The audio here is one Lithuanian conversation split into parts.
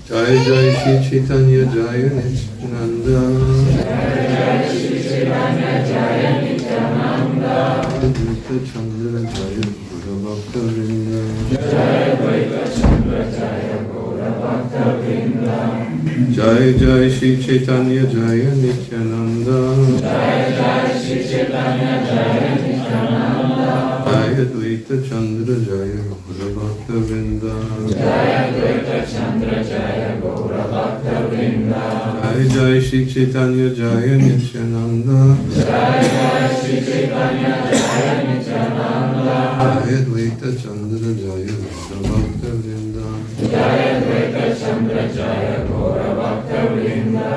Jai Jai Shri Chaitanya Jaya Nityananda. Jai Shri Chaitanya Jaya Nityananda. Advaita Chandra Jaya Gaura Bhakta Vrinda. Jai Advaita Chandra Jaya Gaura Bhakta Vrinda. Jai Jai Shri Chaitanya Jaya Nityananda. Jai Jai Shri Chaitanya Jaya Nityananda. Jai Advaita Chandra Jaya Gaura Bhakta Vrinda. Jai Advaita Chandra Jaya Gaura Bhakta Vrinda. Jai Jai Shri Chaitanya Jaya Nityananda. Jai Jai Shri Chaitanya Jaya Nityananda. Jai Advaita Chandra Jaya Gaura Bhakta Vrinda. Jai Advaita Chandra Jaya Gaura Bhakta Vrinda.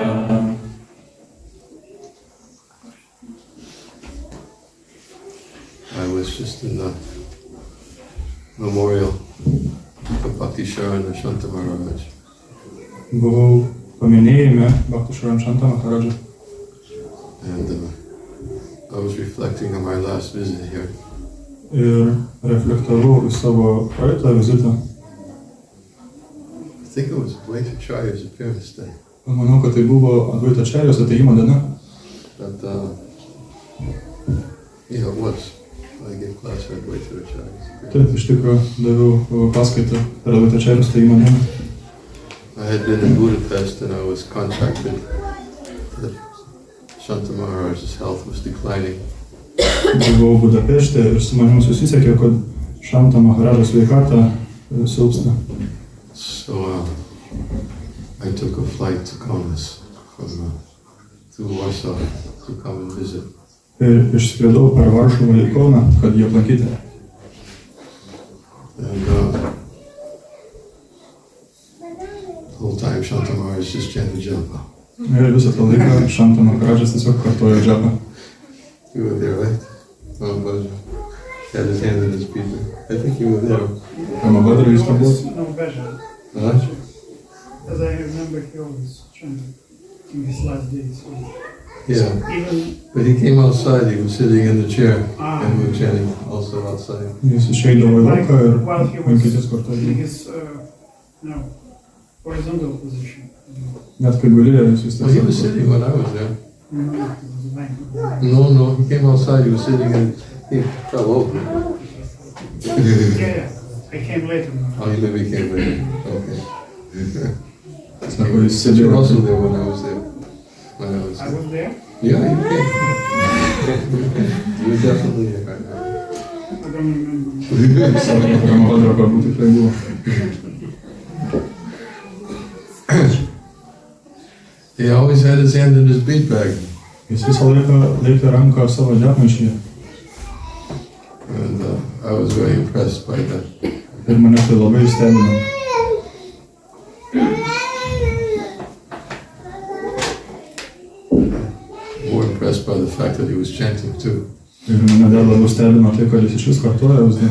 I was just in the memorial of Bhakti Sharan Shanta Maharaj. Buvau paminėjime Bhakti Sharan Shanta Maharaj. And I was reflecting on my last visit here. Ir reflektavau į savo praeitą vizitą. I think it was Advaitacharya's appearance day. Manau, kad tai buvo Advaita Acharyos atėjimo diena. But, it was. I gave class for Advaitacharya's appearance. Taip, iš tikrųjų daviau paskaitą per Advaita Acharyos atėjimo dieną. I had been in Budapest and I was contacted that Shanta Maharaj's health was declining. Buvau Budapešte ir su manim susisiekė, kad Shanta Maharažos sveikata silpsta. So I took a flight to Kaunas from through Warsaw to come and visit. Ir išskridau per Varšuvą į Kauną, kad jį aplankyti. And the whole time Shanta Maharaj just chanted japa. Ir visą tą laiką Shanta Maharajas tiesiog kartojo džapą. You were there, right? Oh, Bhajan. Had his hand in his speaker. I think you were there. Ramabhadra jis turbūt. No better. Huh? As I remember, he always chanted in his last days. So Yeah. even But he came outside, he was sitting in the chair and we were chanting also outside. Jis išeidavo į lauką ir while he was lankytis in kartu. his horizontal position. Net kai gulėjo, jis vis Well, he was tiek. sitting when I was there. No, he was lying. No, he came outside, he was sitting and he fell over. Yeah, I came later. Oh, he maybe came later. Okay. Sako, jis But you were sėdėjo. also there when I was there. When I was I there. was there. Yeah, you came. You were definitely there. I don't remember. Sako, Ramabhadra galbūt tikrai buvo. He always had his hand in his bead bag. Jis visą laiką laikė ranką savo džapmaišyje. And I was very impressed by that. Ir mane tai labai stebino. More impressed by the fact that he was chanting too. Ir mane dar labiau stebino tai, kad jis iš vis kartoja visą.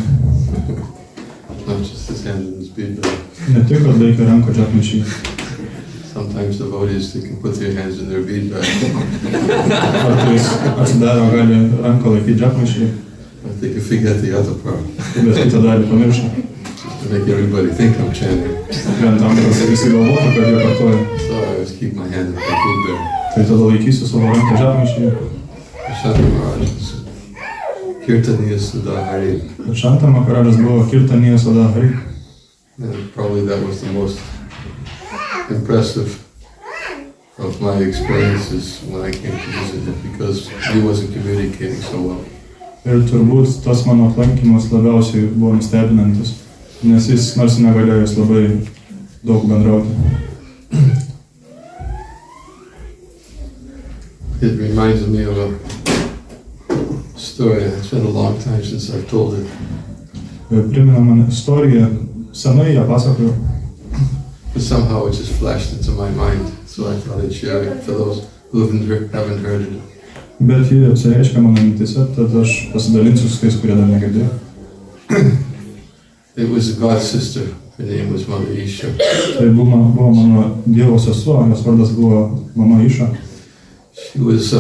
Not just his hand in his bead bag. Ne tik, kad laikė ranką džapmaišyje. Sometimes devotees, they can put their hands in their bead bag. Kartais atsidaro gali ranką laikyti džapmaišyje, But they can forget the other part. bet kitą dalį pamiršta. Just to make everybody think I'm chanting. Vien tam, kad visi galvotų, kad jie kartoja. So I always keep my hand in my bead bag. Tai tada laikysiu savo ranką džapmaišyje. Shanta Maharaj was Kirtaniya Sudahari. Ir Shanta Maharajas buvo Kirtaniya Sudahari. And probably that was the most impressive of my experiences when I came to visit him because he wasn't communicating so well. Ir turbūt tas mano aplankymas labiausiai buvo nustebinantis, nes jis nors negalėjo jis labai daug bendrauti. It reminds me of a story. It's been a long time since I've told it. Ir primena man istoriją, senai ją pasakojau, But somehow it just flashed into my mind, so I thought I'd share it for those who haven't heard it. bet ji apsireiškia mano mintise, tad aš pasidalinsiu su tais, kurie dar negirdėjo. It was a god sister. Her name was Mother Isha. Tai buvo mano Dievo sesuo, jos vardas buvo mama Iša. She was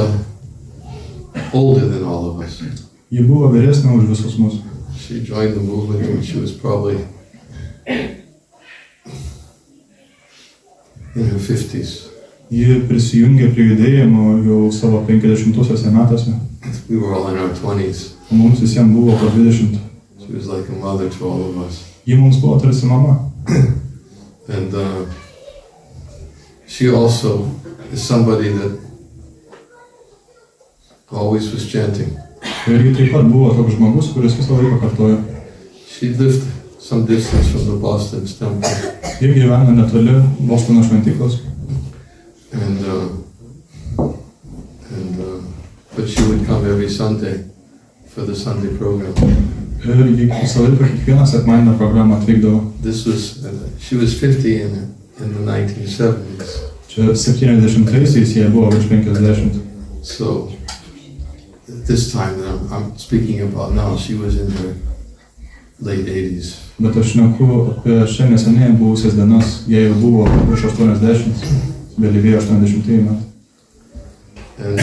older than all of us. Ji buvo vyresnė už visus mus. She joined the movement when she was probably in her 50s. Ji prisijungė prie judėjimo jau savo 50-uosiuose metuose. We were all in our 20s. O mums visiems buvo po 20. She was like a mother to all of us. Ji mums buvo tarsi mama. And she also is somebody that always was chanting. Ir ji taip pat buvo toks žmogus, kuris visą laiką kartojo. She lived some distance from the Boston temple. Ji gyvena netoli Bostono šventyklos. But she would come every Sunday for the Sunday program. Ir ji visą laiką kiekvieną sekmadienio programą atvykdavo. She was 50 in the 1970s. Čia 70-aisiais jie buvo virš 50. So this time that I'm speaking about now, she was in her late 80s. Bet aš šneku apie šiandien neseniai buvusias dienas, jie jau buvo virš 80, vėlyvėjo 80 metų. And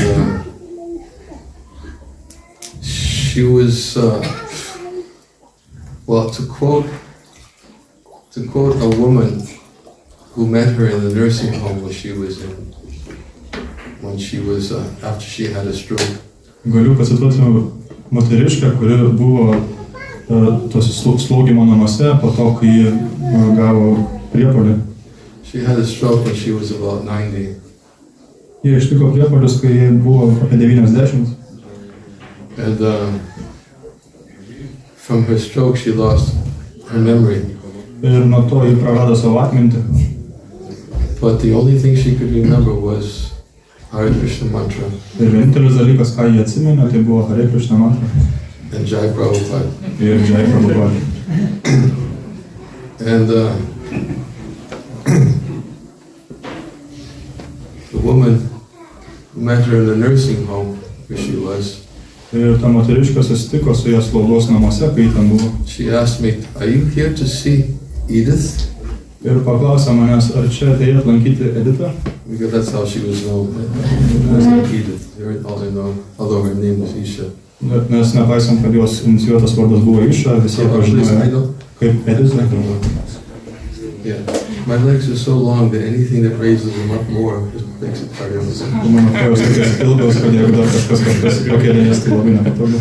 she was, well, to quote a woman who met her in the nursing home when she was after she had a stroke. Galiu pacituoti moteriškę, kuri buvo tos slaugymo namuose po to, kai ji gavo priepuolį. She had a stroke when she was about 90. Jie ištiko priepuolis, kai ji buvo apie 90. And from her stroke she lost her memory. Ir nuo to ji prarado savo atmintį. But the only thing she could remember was Hare Krishna mantra. Ir vienintelis dalykas, ką jie atsimenė, tai buvo Hare Krishna mantra. And Jai Prabhupada. Ir Jai Prabhupada. And the woman who met her in the nursing home where she was, Ir ta moteriška susitiko su jos slaugos namuose, kai ten buvo. she asked me, "Are you here to see Edith?" Ir paklausė manęs, ar čia atėjai aplankyti Editą? Because that's how she was known as Edith, all I know, although her name was Isha. Nes nepaisant, kad jos inicijuotas vardas buvo Iša, visi pažinojo kaip Edita. Yeah, my legs are so long that anything that raises them up more just makes it harder. Mano kojos tokios ilgos, kad jeigu dar kažkas pakėlė, jas tai labai nepatogu.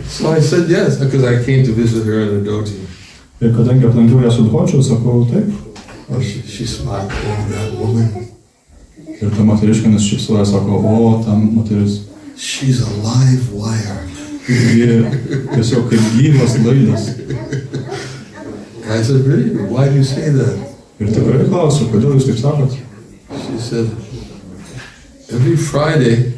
So I said yes, because I came to visit her in the dhoti. Ir kadangi aplankiau ją su dvočiu, sakau taip. Oh, she smiled, oh, that woman. Ir ta moteriška nusišypsojo, sako, o, ta moteris. She's a live wire. Ji tiesiog kaip gyvas laidas. I said, really? Why do you say that? Ir tikrai klausiu, kodėl jūs taip sakot? She said, every Friday,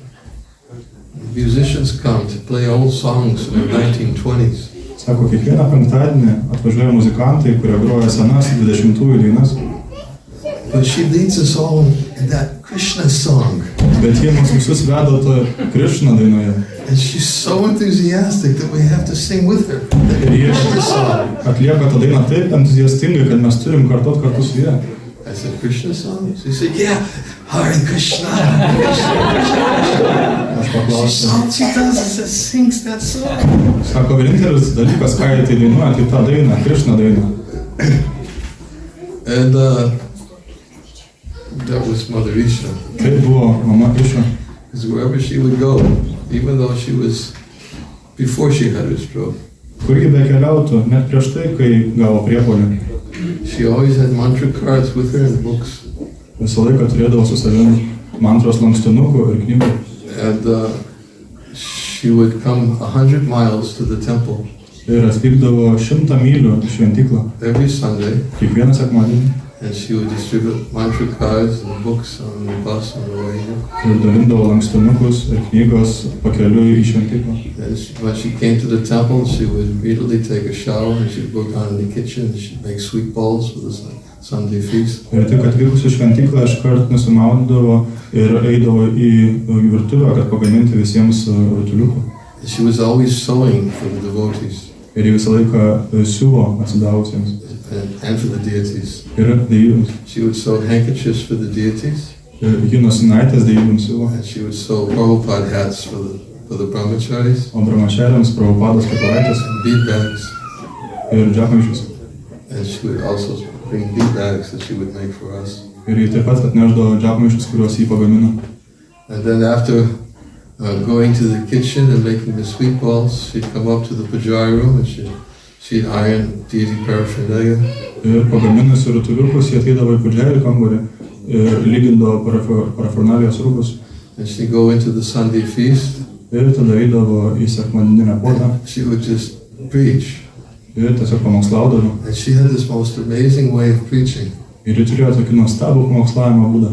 musicians come to play old songs from the 1920s. Sako, kiekvieną penktadienį atvažiuoja muzikantai, kurie groja senas 20-ųjų dainas. But she leads us all in that Krishna song. Bet jie mus visus veda tą Krishna dainoje. And she's so enthusiastic that we have to sing with her. Ir jie atlieka tą dainą taip entuziastingai, kad mes turim kartot kartu su jie. I said, Krishna song? She said, yeah, Hare Krishna, Hare Krishna. Aš paklausiau. She does it, sings that song. Sako, vienintelis dalykas, ką jie tai dainuoja, tai tą dainą, Krishna dainą. And that was Mother Isha. Tai buvo mama Iša. Because wherever she would go, even though she was, before she had her stroke, Kurgi bekeliautų, net prieš tai, kai gavo priepuolį. she always had mantra cards with her and books. Visą laiką turėdavo su savimi mantros lankstinukų ir knygų. And she would come 100 miles to the temple Ir atvykdavo 100 mylių į šventyklą every Sunday, kiekvieną sekmadienį. and she would distribute mantra cards and books on the bus on the way here. Ir dalindavo lankstinukus ir knygos pakeliui į šventyklą. And when she came to the temple, she would immediately take a shower and she'd go down in the kitchen and she'd make sweet balls for the Sunday feast. Ir tik atvykus į šventyklą iškart nusimaudydavo ir eidavo į virtuvę, kad pagaminti visiems rutuliukų. She was always sewing for the devotees Ir ji visą laiką siuvo atsidavusiems and for the deities. ir deivėms. She would sew handkerchiefs for the deities, Ji nosinaitės deivėms siuvo, and she would sew Prabhupada hats for the brahmacharis, o brahmačariams Prabhupados kepuraitės and bead bags. ir džapmaišius. And she would also bring bead bags that she would make for us. Ir ji taip pat atnešdavo džapmaišius, kuriuos jį pagamino. And then after going to the kitchen and making the sweet balls, she'd come up to the pujari room and she'd iron deity paraphernalia. Ir pagaminus rutuliukus, jie ateidavo į pudželį kambarį ir lygindavo parafernalios rūbus. And she'd go into the Sunday feast. Ir tada eidavo į sekmadieninę puotą She would just preach. ir tiesiog pamokslaudavo. And she had this most amazing way of preaching. Ir ji turėjo tokį nuostabų pamokslavimo būdą.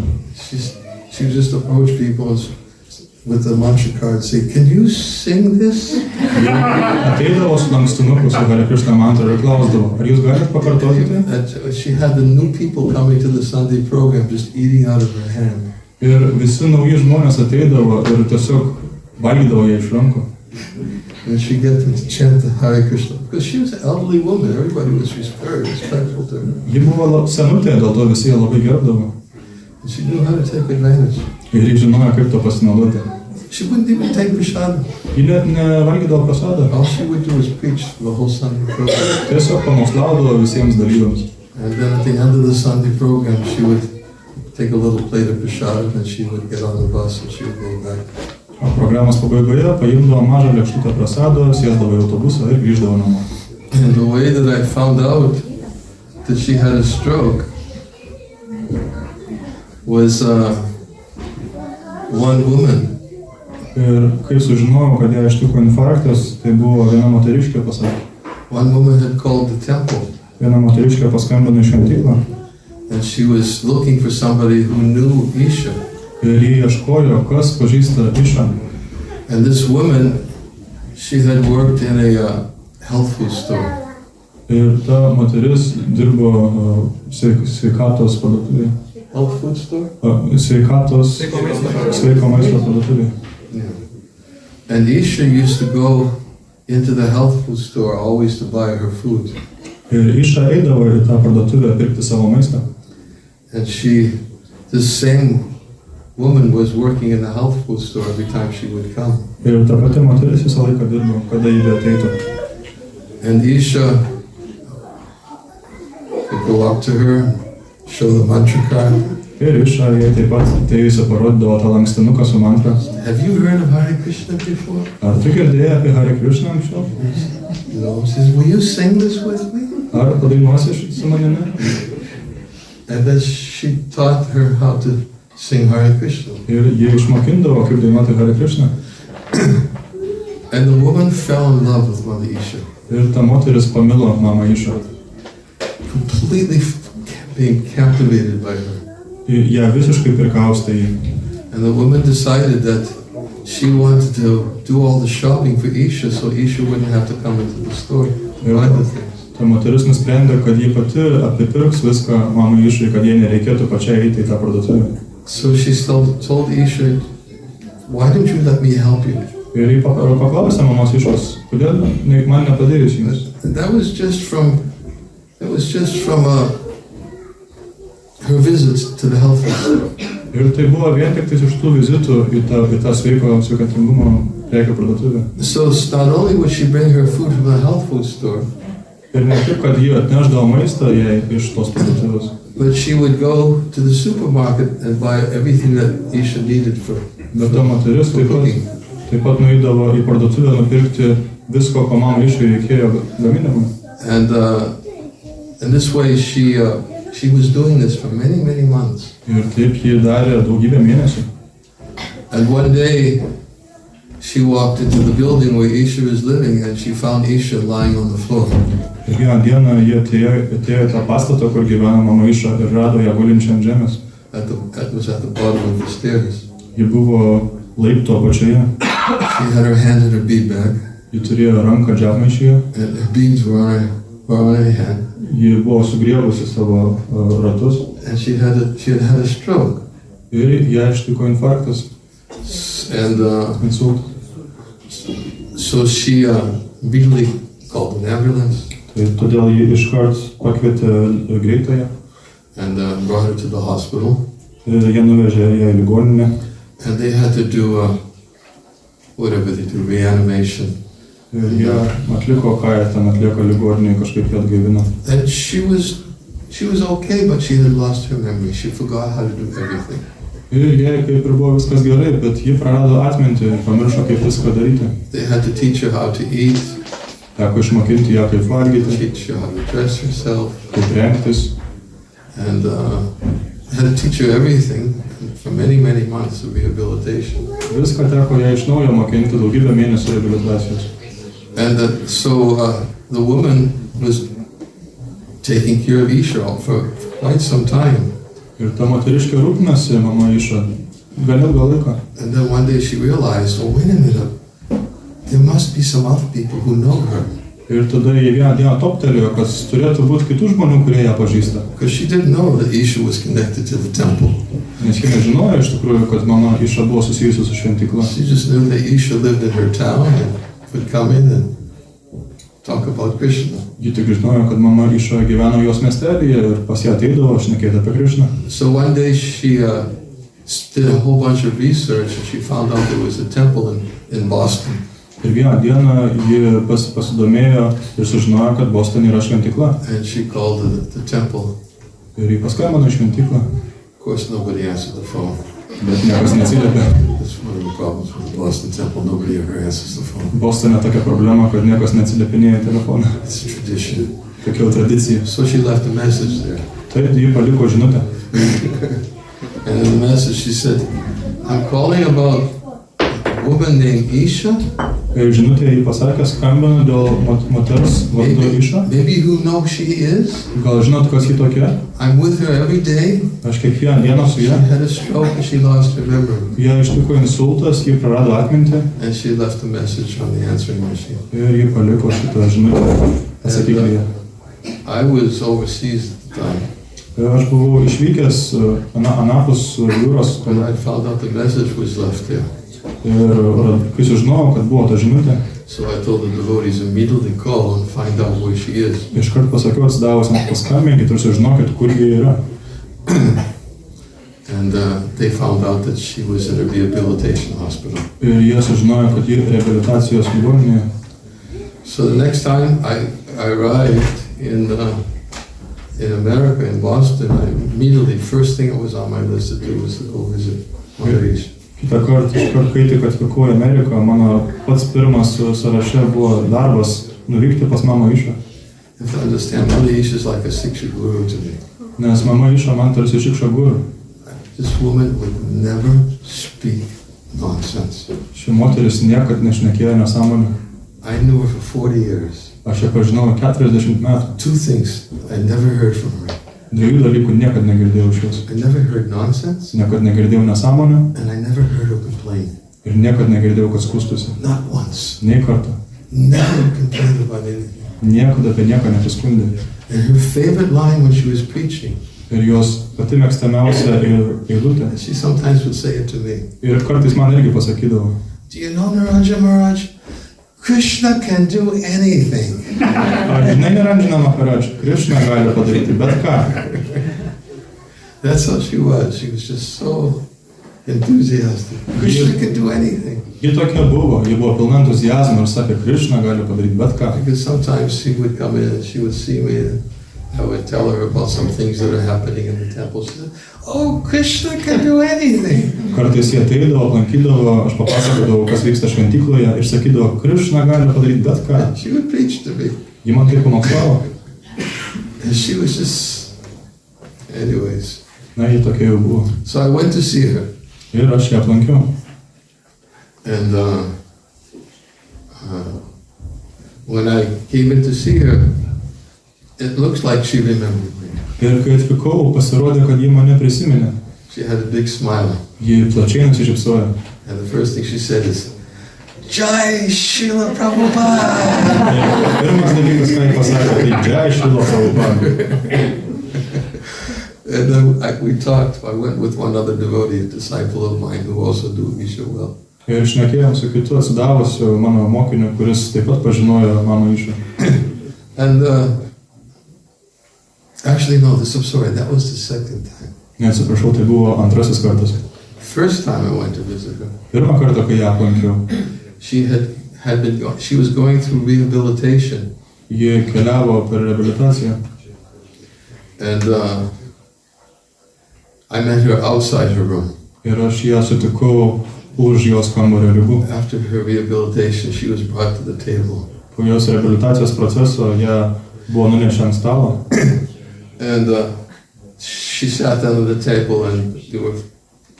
She would just approach people with the mantra card and say, "Can you sing this?" Jie ateidavo su lankstinuku, su Hare Krishna mantra ir klausdavo, ar jūs galite pakartoti tai? And she had the new people coming to the Sunday program just eating out of her hand. Ir visi nauji žmonės ateidavo ir tiesiog valgydavo ją iš rankų. And she'd get them to chant the Hare Krishna. Because she was an elderly woman, everybody was very respectful to her. Ji buvo senutė, dėl to visi ją labai gerbdavo. And she knew how to take advantage. Ir ji žinojo, kaip to pasinaudoti. She wouldn't even take prasad. Ji net nevalgydavo prasadą. All she would do was preach the whole Sunday program. Tiesiog pamokslaudavo visiems dalyviams. And then at the end of the Sunday program, she would take a little plate of prasad and she would get on the bus and she would go back. O programos pabaigoje paimdavo mažą lėkštutę prasado, sėsdavo į autobusą ir grįždavo namo. And the way that I found out that she had a stroke was one woman. Ir kai sužinojau, kad ją ištiko infarktas, tai buvo viena moteriškė pasakė. One woman had called the temple. Viena moteriškė paskambino į šventyklą. And she was looking for somebody who knew Isha. Ir jie ieškojo, kas pažįsta Išą. And this woman, she had worked in a health food store. Ir ta moteris dirbo sveikatos parduotuvėje. Health food store? Sveikatos, sveiko maisto parduotuvėje. Yeah. And Isha used to go into the health food store always to buy her food. Ir Išą eidavo į tą parduotuvę pirkti savo maistą. And this same woman was working in the health food store every time she would come. Ir ta pati moteris visą laiką dirbo, kada jį ateitų. And Isha would go up to her, show the mantra card. Ir Išą jai taip pat atėjusi parodydavo tą lankstinuką su mantra. Have you heard of Hare Krishna before? Ar tu girdėjai apie Hare Krishna anksčiau? No. She says, will you sing this with me? Ar padainuosi su manimi? And then she taught her how to sing Hare Krishna. Ir jie išmokindavo, kaip dainuoti Hare Krishna. And the woman fell in love with Mother Isha. Ir ta moteris pamilo mamą Išą. Completely being captivated by her. Ją visiškai prikaustė jį. And the woman decided that she wanted to do all the shopping for Isha so Isha wouldn't have to come into the store to buy the things. Ta moteris nusprendė, kad ji pati apipirks viską mamai Išai, kad jai nereikėtų pačiai eiti į tą parduotuvę. So she told Isha, why don't you let me help you? Ir ji paklausė mamos Išos, kodėl man nepadėjus jums? That was just from her visits to the health food store. Ir tai buvo vien tik iš tų vizitų į tą sveikatingumo prekių parduotuvę. So not only would she bring her food from the health food store, Ir ne tik, kad ji atnešdavo maistą jai iš tos parduotuvės, but she would go to the supermarket and buy everything that Isha needed for bet ta moteris cooking. taip pat nueidavo į parduotuvę nupirkti visko, ko mamai Išai reikėjo gaminimui. And this way she was doing this for many, many months. Ir taip ji darė daugybę mėnesių. And one day she walked into the building where Isha was living and she found Isha lying on the floor. Ir vieną dieną jie atėjo į tą pastatą, kur gyveno mama Išą ir rado ją gulinčią ant žemės. That was at the bottom of the stairs. Ji buvo laipto apačioje. She had her hand in her bead bag. Ji turėjo ranką džapmaišyje. And her beads were on her hand. Ji buvo sugriebusi savo ratus. And she had had a stroke. Ir ją ištiko infarktas. And Insultas. So she immediately called an ambulance Tai todėl ji iškart pakvietė greitąją and brought her to the hospital. ir jie nuvežė ją į ligoninę. And they had to do whatever they do, reanimation. Ir jie atliko, ką jie ten atlieka ligoninėje, kažkaip ją atgaivino. And she was okay, but she had lost her memory. She forgot how to do everything. Ir jai kaip ir buvo viskas gerai, bet ji prarado atmintį ir pamiršo, kaip viską daryti. They had to teach her how to eat, Teko išmokinti ją, kaip valgyti, teach her how to dress herself, kaip rengtis. and had to teach her everything for many, many months of rehabilitation. Viską teko ją iš naujo mokinti daugybę mėnesių reabilitacijos. And so the woman was taking care of Isha for quite some time. Ir ta moteriškė rūpinasi mama Iša gan ilgą laiką. And then one day she realized, oh, wait a minute, there must be some other people who know her. Ir tada jie vieną dieną toptelėjo, kad turėtų būti kitų žmonių, kurie ją pažįsta. Because she didn't know that Isha was connected to the temple. Nes ji nežinojo iš tikrųjų, kad mama Iša buvo susijusi su šventykla. She just knew that Isha lived in her town and would come in and talk about Krishna. Ji tik žinojo, kad mama Iša gyveno jos miestelyje ir pas ją ateidavo šnekėti apie Krišną. So one day she did a whole bunch of research and she found out there was a temple in Boston. Ir vieną dieną ji pasidomėjo ir sužinojo, kad Bostone yra šventykla. And she called the temple. Ir ji paskambino į šventyklą, Of course, nobody answered the phone. bet niekas neatsiliepė. That's one of the problems with the Boston temple. Nobody ever answers the phone. Bostone tokia problema, kad niekas neatsiliepinėja į telefoną. It's a tradition. Tokia jau tradicija. So she left a message there. Taip, ji paliko žinutę. And in the message she said, I'm calling about a woman named Isha. Ir žinutė jį pasakė, skambino dėl moters vardu Iša. Maybe you know who she is. Gal žinot, kas ji tokia? I'm with her every day. Aš kiekvieną dieną su She ja. had a stroke and she lost her memory. Ją ištiko insultas, ji prarado atmintį And she left a message on the answering machine. ir ji paliko šitą žinutę atsakiklyje. I was overseas at the time. Ir aš buvau išvykęs anapus jūros, When I found out the message was left there. ir kai sužinojau, kad buvo ta žinutė, So I told the devotees immediately call and find out where she is. iškart pasakiau atsidavus, nes paskambinkit ir sužinokit, kur ji yra. And they found out that she was in a rehabilitation hospital. Ir jie sužinojo, kad ji reabilitacijos ligoninėje. So the next time I arrived in America, in Boston, I immediately, first thing that was on my list to do was to go visit Mother Isha. Kitą kartą, iškart kai tik atvykau į Ameriką, mano pats pirmas sąraše buvo darbas nuvykti pas mamą Išą. You have to understand, Mother Isha is like a Siksha guru to me. Nes mama Iša man tarsi šikša guru. This woman would never speak nonsense. Ši moteris niekad nešnekėjo nesąmonę. I knew her for 40 years. Aš ją pažinau 40 metų. Two things I never heard from her. Dviejų dalykų niekad negirdėjau iš jos. I never heard nonsense, Niekad negirdėjau nesąmonę and I never heard her complain. ir niekad negirdėjau, kad skustųsi. Not once. Nei kartą. Never complained about anything. Niekada apie nieką nesiskundė. And her favorite line when she was preaching, Ir jos pati mėgstamiausia eilutė. and she sometimes would say it to me, Ir kartais man irgi pasakydavo. do you know Naranja Maharaj? Krishna can do anything. Ar žinai, Niranjana Maharaj, Krišna gali padaryti bet ką. That's how she was. She was just so enthusiastic. Krishna can do anything. Ji tokia buvo, ji buvo pilna entuzijazmo ir sakė, Krišna gali padaryti bet ką. Because sometimes she would come in and she would see me and I would tell her about some things that are happening in the temple. She said, oh, Krishna can do anything. Kartais jie ateidavo, aplankydavo, aš papasakodavau, kas vyksta šventykloje ir sakydavo, Krišna gali padaryti bet ką. And she would preach to me. Ji man taip pamokslavo. And she was just, anyways. Na, ji tokia jau buvo. So I went to see her. Ir aš ją aplankiau. And when I came in to see her, it looks like she remembered me. Ir kai atvykau, pasirodė, kad ji mane prisiminė. She had a big smile. Ji plačiai nusišypsojo. And the first thing she said is, Jai Srila Prabhupada. Ir pirmas dalykas, ką ji pasakė, tai Jai Srila Prabhupada. And then we talked. I went with one other devotee, a disciple of mine who also knew Isha well. Ir šnekėjom su kitu atsidavusiu mano mokiniu, kuris taip pat pažinojo mano Išą. And actually, no, I'm sorry, that was the second time. Neatsiprašau, tai buvo antrasis kartas. First time I went to visit her, Pirmą kartą, kai ją aplankiau, she was going through rehabilitation. ji keliavo per reabilitaciją. And I met her outside her room. Ir aš ją sutikau už jos kambario ribų. After her rehabilitation, she was brought to the table. Po jos reabilitacijos proceso ją buvo nunešę ant stalo. And she sat down at the table, and there were,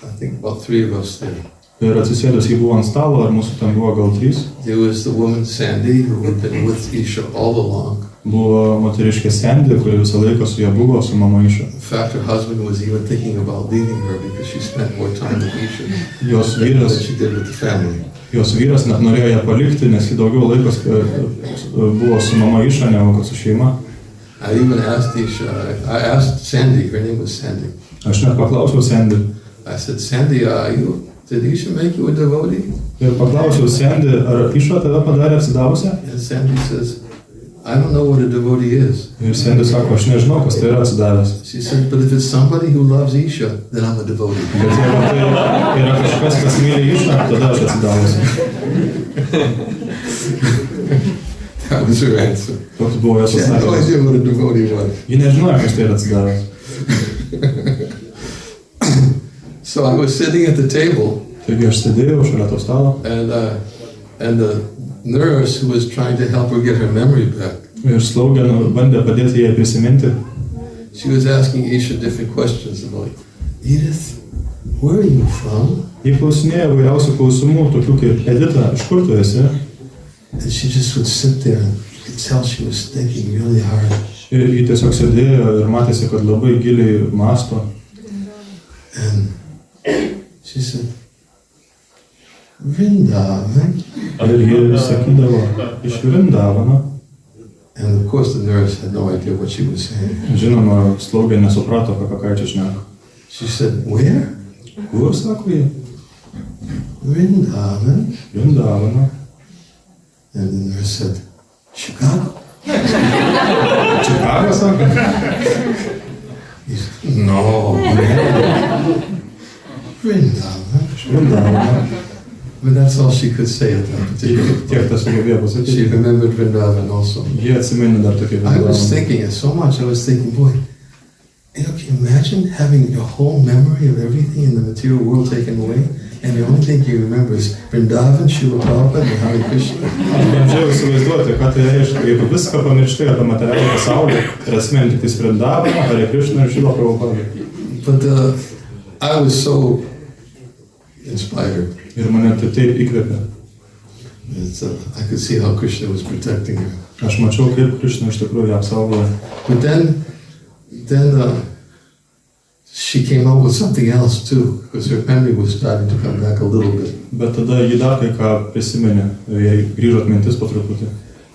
I think, about 3 of us there. Ir atsisėdus ji buvo ant stalo, ir mūsų ten buvo gal 3. There was the woman Sandy, who had been with Isha all along. Buvo moteriškė Sandy, kuri visą laiką su ja buvo, su mama Išą. In fact, her husband was even thinking about leaving her because she spent more time with Isha Jos than vyras, she did with the family. jos vyras net norėjo ją palikti, nes ji daugiau laiko buvo su mama Išą, negu su šeima. I even asked Isha, I asked Sandy, her name was Sandy. Aš net paklausiau Sandy. I said, Sandy, did Isha make you a devotee? Ir paklausiau Sandy, ar Išą tave padarė atsidavusią? And Sandy says, I don't know what a devotee is. Ir Sandy sako, aš nežinau, kas tai yra atsidavęs. She said, but if it's somebody who loves Isha, then I'm a devotee. Bet jeigu tai yra kažkas, kas myli Išą, tada aš atsidavusiu. That was her answer. Toks buvo jos She had no atsakymas. idea what a devotee was. Ji nežinojo, kas tai yra atsidavęs. So I was sitting at the table, Taigi aš sėdėjau šalia to stalo and the nurse who was trying to help her get her memory back, ir slaugė bandė padėti jai prisiminti. she was asking Isha different questions about, Edith, where are you from? Ji klausinėjo vairiausių klausimų, tokių kaip Edita, iš kur tu esi? And she just would sit there, and you could tell she was thinking really hard. Ir ji tiesiog sėdėjo ir matėsi, kad labai giliai mąsto. And she said, Vrindavan. Ir ji sakydavo, iš Vrindavano. And of course the nurse had no idea what she was saying. Žinoma, slaugė nesuprato, apie ką čia šneka. She said, where? Kur, sako ji? Vrindavan. Vrindavano. And the nurse said, Chicago? Čikaga, sako? He said, no, Vrindavan. Iš Vrindavano. But that's all she could say at that particular Tiek point. tas sugebėjo She pasakyti. remembered Vrindavan also. Jie atsiminė dar tokį I was Vrindavaną. thinking it so much, I was thinking, boy, can you imagine having your whole memory of everything in the material world taken away? And the only thing you remember is Vrindavan, Srila Prabhupada, and Hare Krishna. Bandžiau įsivaizduoti, ką tai reiškia, jeigu viską pamirštai apie materialų pasaulį ir atsimeni tik Vrindavaną, Hare Krishna ir Šrila Prabhupada. But I was so inspired. Ir mane tai taip įkvėpė. I could see how Krishna was protecting her. Aš mačiau, kaip Krishna iš tikrųjų ją apsaugojo. But then she came up with something else too, because her memory was starting to come back a little bit. Bet tada ji dar kai ką prisiminė, jai grįžo atmintis po truputį.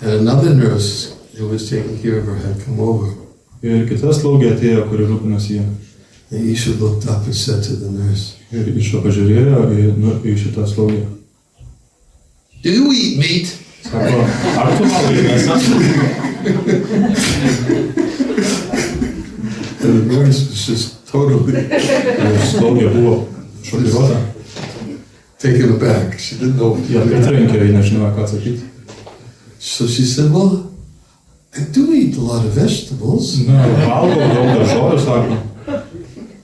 And another nurse who was taking care of her had come over. Ir kita slaugė atėjo, kuri rūpinosi ją. And Isha looked up and said to the nurse, Ir iš jo pažiūrėjo į šitą slaugę. do you eat meat? Sako, ar tu valgai mėsą? And the nurse was just totally Ir slaugė buvo šokiruota. taken aback. She didn't know. Jie pritrenkė, ji nežinojo, ką atsakyti. So she said, well, I do eat a lot of vegetables. Na, valgau daug daržovių, sako.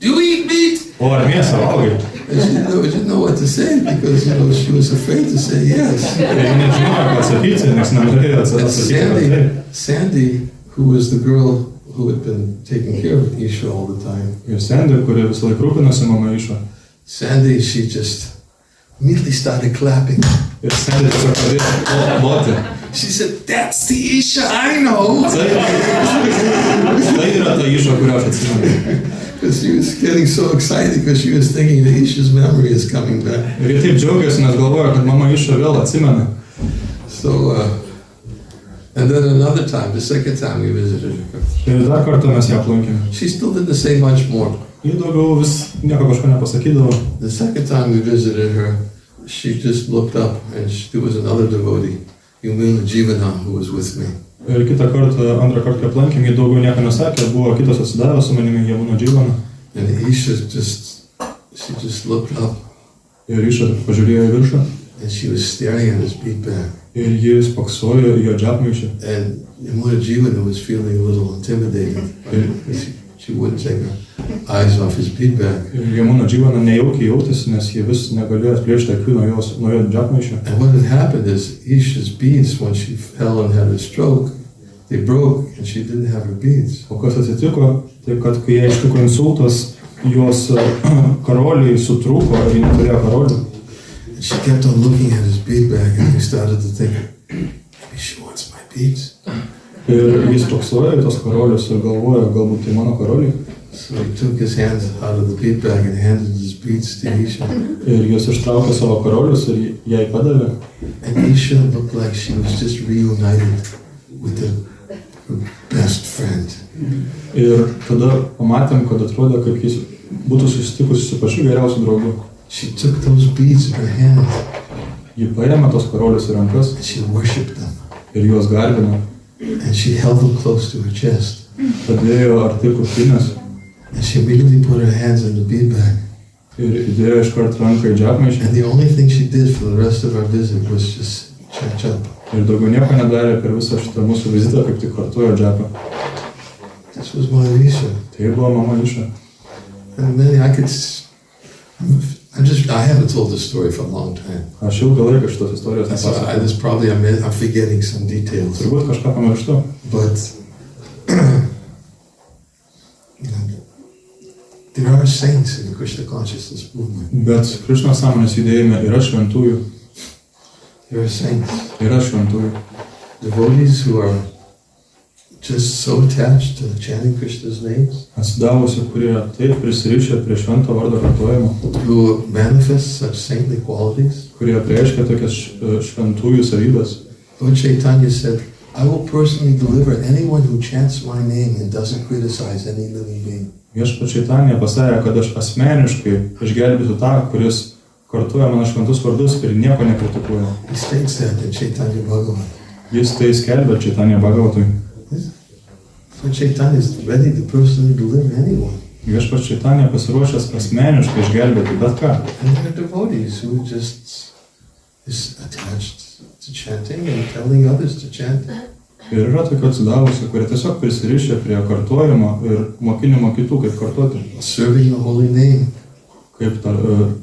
Do you eat meat? O ar mėsą valgai? And she didn't know what to say because, she was afraid to say yes. Ir ji nežinojo, ką atsakyti, nes nenorėjo And atsakyti, kad taip. Sandy, who was the girl who had been taking care of Isha all the time, Ir Sandy, kuri visą laiką rūpinosi mama Išą. Sandy, she just immediately started clapping. Ir Sandy tiesiog pradėjo ploti. She said, that's the Isha I know. Tai yra ta Išą, kurią aš atsimenu. Because she was getting so excited because she was thinking that Isha's memory is coming back. Ir jie taip džiaugiasi, nes galvoja, kad mama Išą vėl atsimena. So, and then another time, the second time we visited her, Ir dar kartą mes ją aplankėme. she still didn't say much more. Ji daugiau vis nieko kažko nepasakydavo. The second time we visited her, she just looked up and there was another devotee, Yumila Jivana, who was with me. Ir antrą kartą, kai aplankėm, jie daugiau nieko nesakė, buvo kitas atsidavęs su manimi, Jamuna Dživana. And Isha she just looked up. Ir Isha pažiūrėjo į viršų. And she was staring at his bead bag. Ir jis paksojo į jo džapmaišį. And Yamuna Jivana was feeling a little intimidated. She wouldn't take her eyes off his bead bag. Ir Jamuna Dživana nejaukiai jautėsi, nes jie vis negalėjo atplėšti akių nuo jo džapmaišio. And what had happened is Isha's beads, when she fell and had a stroke, they broke and she didn't have her beads. O kas atsitiko, tai kad kai jai ištiko insultas, jos karoliai sutrūko ir ji neturėjo karolių. And she kept on looking at his bead bag and he started to think, maybe she wants my beads. Ir jis toksojo į tos karolius ir galvojo, galbūt tai mano karoliai. So he took his hands out of the bead bag and handed his beads to Isha. Ir jis ištraukė savo karolius ir jai padavė. And Isha looked like she was just reunited with her best friend. Ir tada pamatėm, kad atrodė, kaip jis būtų susitikusi su pačiu geriausiu draugu. She took those beads in her hand. Ji paėmė tos karolius į rankas and she worshipped them. ir juos garbino. And she held them close to her chest. Padėjo arti krūtinės. And she immediately put her hands in the bead bag. Ir įdėjo iškart ranką į džapmaišį. And the only thing she did for the rest of our visit was just chant. Ir daugiau nieko nedarė per visą šitą mūsų vizitą, kaip tik kartuojo džapą. This was Mama Isha. Tai buvo Mama Isha. And then I haven't told this story for a long time. Aš ilgą laiką šitos istorijos nepasakojau. This probably I'm forgetting some details. Turbūt kažką pamirštu. But there are saints in the Krishna consciousness movement. Bet Krišnos sąmonės judėjime yra šventųjų. There are saints. Yra šventųjų. Devotees who are just so attached to chanting Krishna's names. Atsidavusi, kurie taip prisirišę prie švento vardo kartojimo. Who manifest such saintly qualities. Kurie reiškia tokias šventųjų savybės. Lord Chaitanya said, I will personally deliver anyone who chants my name and doesn't criticize any living being. Viešpats Čaitanija pasakė, kad aš asmeniškai išgelbėsiu tą, kuris kartuoja mano šventus vardus ir nieko nekritikuoja. He states that in Chaitanya Bhagavat. Jis tai skelbia Čaitanija Bhagavatui. Lord Chaitanya is ready to personally deliver anyone. Viešpats Čaitanija pasiruošęs asmeniškai išgelbėti bet ką. And there are devotees who just is attached to chanting and telling others to chant. Ir yra tokių atsidavusių, kurie tiesiog prisirišę prie kartojimo ir mokinimo kitų, kaip kartoti. Serving the holy name. Kaip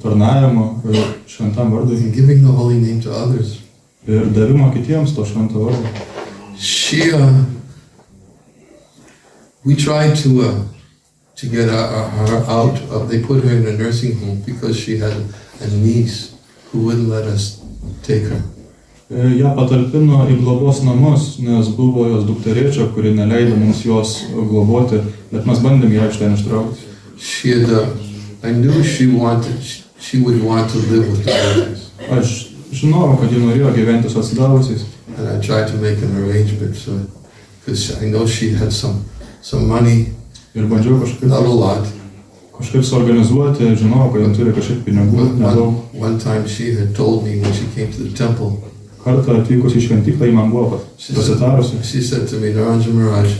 tarnavimo šventam vardui. And giving the holy name to others. Ir davimo kitiems to švento vardo. We tried to get her out. They put her in a nursing home because she had a niece who wouldn't let us take her. Ją patalpino į globos namus, nes buvo jos dukterėčia, kuri neleido mums jos globoti, bet mes bandėm ją iš ten ištraukti. I knew she would want to live with the devotees. Aš žinojau, kad ji norėjo gyventi su atsidavusiais. And I tried to make an arrangement because I know she had some money. Ir bandžiau not a lot. Kažkaip suorganizuoti, žinojau, kad ji turi kažkiek pinigų, nedaug. One time she had told me when she came to the temple. Kartą atvykus į šventyklą, ji man buvo pasitarusi. She said to me, Naranja Maharaj,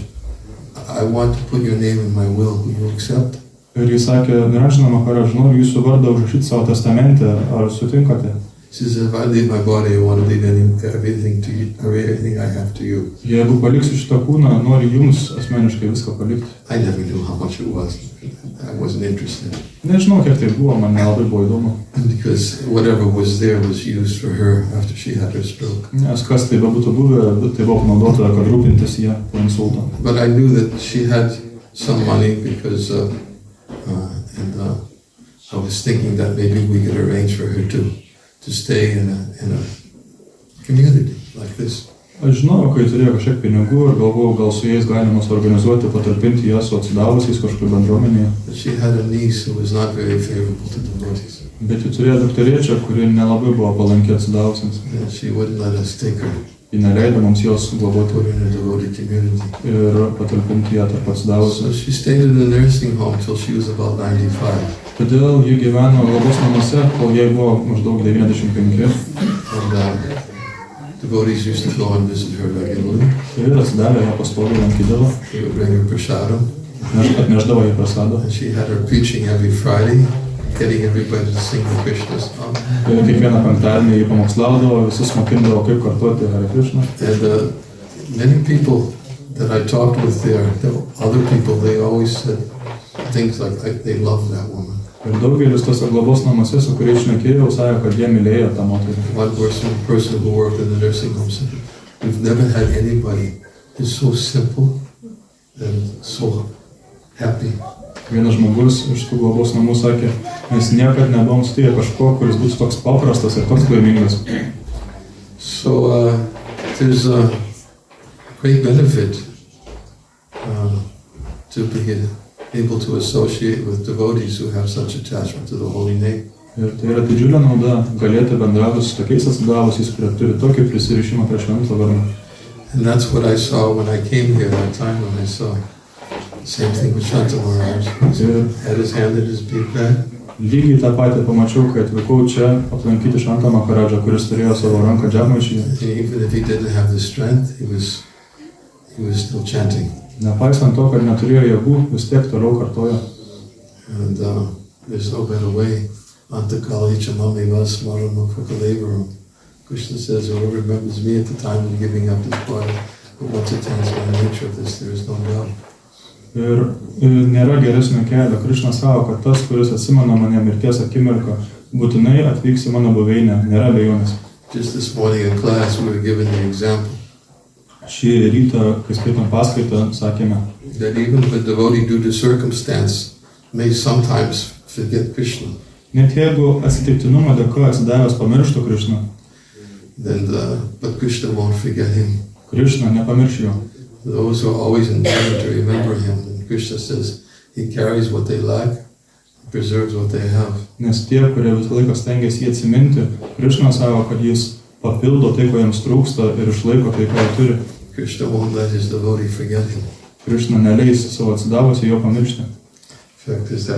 I want to put your name in my will. Will you accept? Ir jis sakė, Naranja Maharaj, noriu jūsų vardą užrašyti savo testamente, ar sutinkate? She said, if I leave my body, I want to leave everything I have to you. Jeigu paliksiu šitą kūną, noriu jums asmeniškai viską palikti. I never knew how much it was. I wasn't interested. Nežinau, kiek tai buvo, man nelabai buvo įdomu. Because whatever was there was used for her after she had her stroke. Nes kas tai bebūtų buvę, tai buvo panaudota, kad rūpintis ją po insulto. But I knew that she had some money because I was thinking that maybe we could arrange for her to stay in a community like this. Aš žinau, kai turėjo kažkiek pinigų ir galvojau, gal su jais galima suorganizuoti, patalpinti ją su atsidavusiais kažkokiu bendruomenėje. But she had a niece who was not very favorable to devotees. Bet ji turėjo dukterėčią, kuri nelabai buvo palanki atsidavusiems. And she wouldn't let us take her. Ji neleido mums jos globoti. Put her in a devotee community. Ir patalpinti ją tarp atsidavusių. So she stayed in the nursing home till she was about 95. Todėl ji gyveno globos namuose, kol jai buvo maždaug 95. And devotees used to go and visit her regularly. Ir atsidavę ją pastoviai lankydavo, They would bring her prasadam. atnešdavo jai prasadą. And she had her preaching every Friday, getting everybody to sing the Krishna song. Ir kiekvieną penktadienį jį pamokslaudavo, visus mokindavo, kaip kartuoti Hare Krishna. And many people that I talked with there, other people, they always said things like they loved that woman. Ir daugelis tose globos namuose, su kuriais šnekėjau, sakė, kad jie mylėjo tą moterį. One person who worked in the nursing home said, we've never had anybody who's so simple and so happy. Vienas žmogus iš tų globos namų sakė, mes niekad nebuvom sutikę kažko, kuris būtų toks paprastas ir toks laimingas. So there's a great benefit to be able to associate with devotees who have such attachment to the holy name. Ir tai yra didžiulė nauda galėti bendrauti su tokiais atsidavusiais, kurie turi tokį prisirišimą prie švento vardo. And that's what I saw when I came here that time, when I saw the same thing with Shanta Maharaj. He had his hand in his big bag. Lygiai tą patį pamačiau, kai atvykau čia aplankyti Šantą Maharadžą, kuris turėjo savo ranką džapmaišyje. And even if he didn't have the strength, he was still chanting. Nepaisant to, kad neturėjo jėgų, vis tiek toliau kartojo. And there's no better way. Antakali chamami vasmaram apakalevaram. Krishna says, whoever remembers me at the time of giving up his body, who once attains by the nature of this, there is no doubt. Ir nėra geresnio kelio. Krišna sako, kad tas, kuris atsimena mane mirties akimirką, būtinai atvyks į mano buveinę, nėra abejonės. Just this morning in class, we were given the example Šį rytą, kai skaitom paskaitą, sakėme, that even if a devotee due to circumstance may sometimes forget Krishna, net jeigu atsitiktinumo dėka atsidavęs pamirštų Krišną, then but Krishna won't forget him. Krišna nepamirš jo. Those who are always endeavoring to remember him, and Krishna says he carries what they lack, preserves what they have. Nes tie, kurie visą laiką stengiasi jį atsiminti, Krišna sako, kad jis papildo tai, ko jiems trūksta ir išlaiko tai, ką jie turi. Krishna won't let his devotee forget him. Krišna neleis savo atsidavusi jo pamiršti. In fact, there's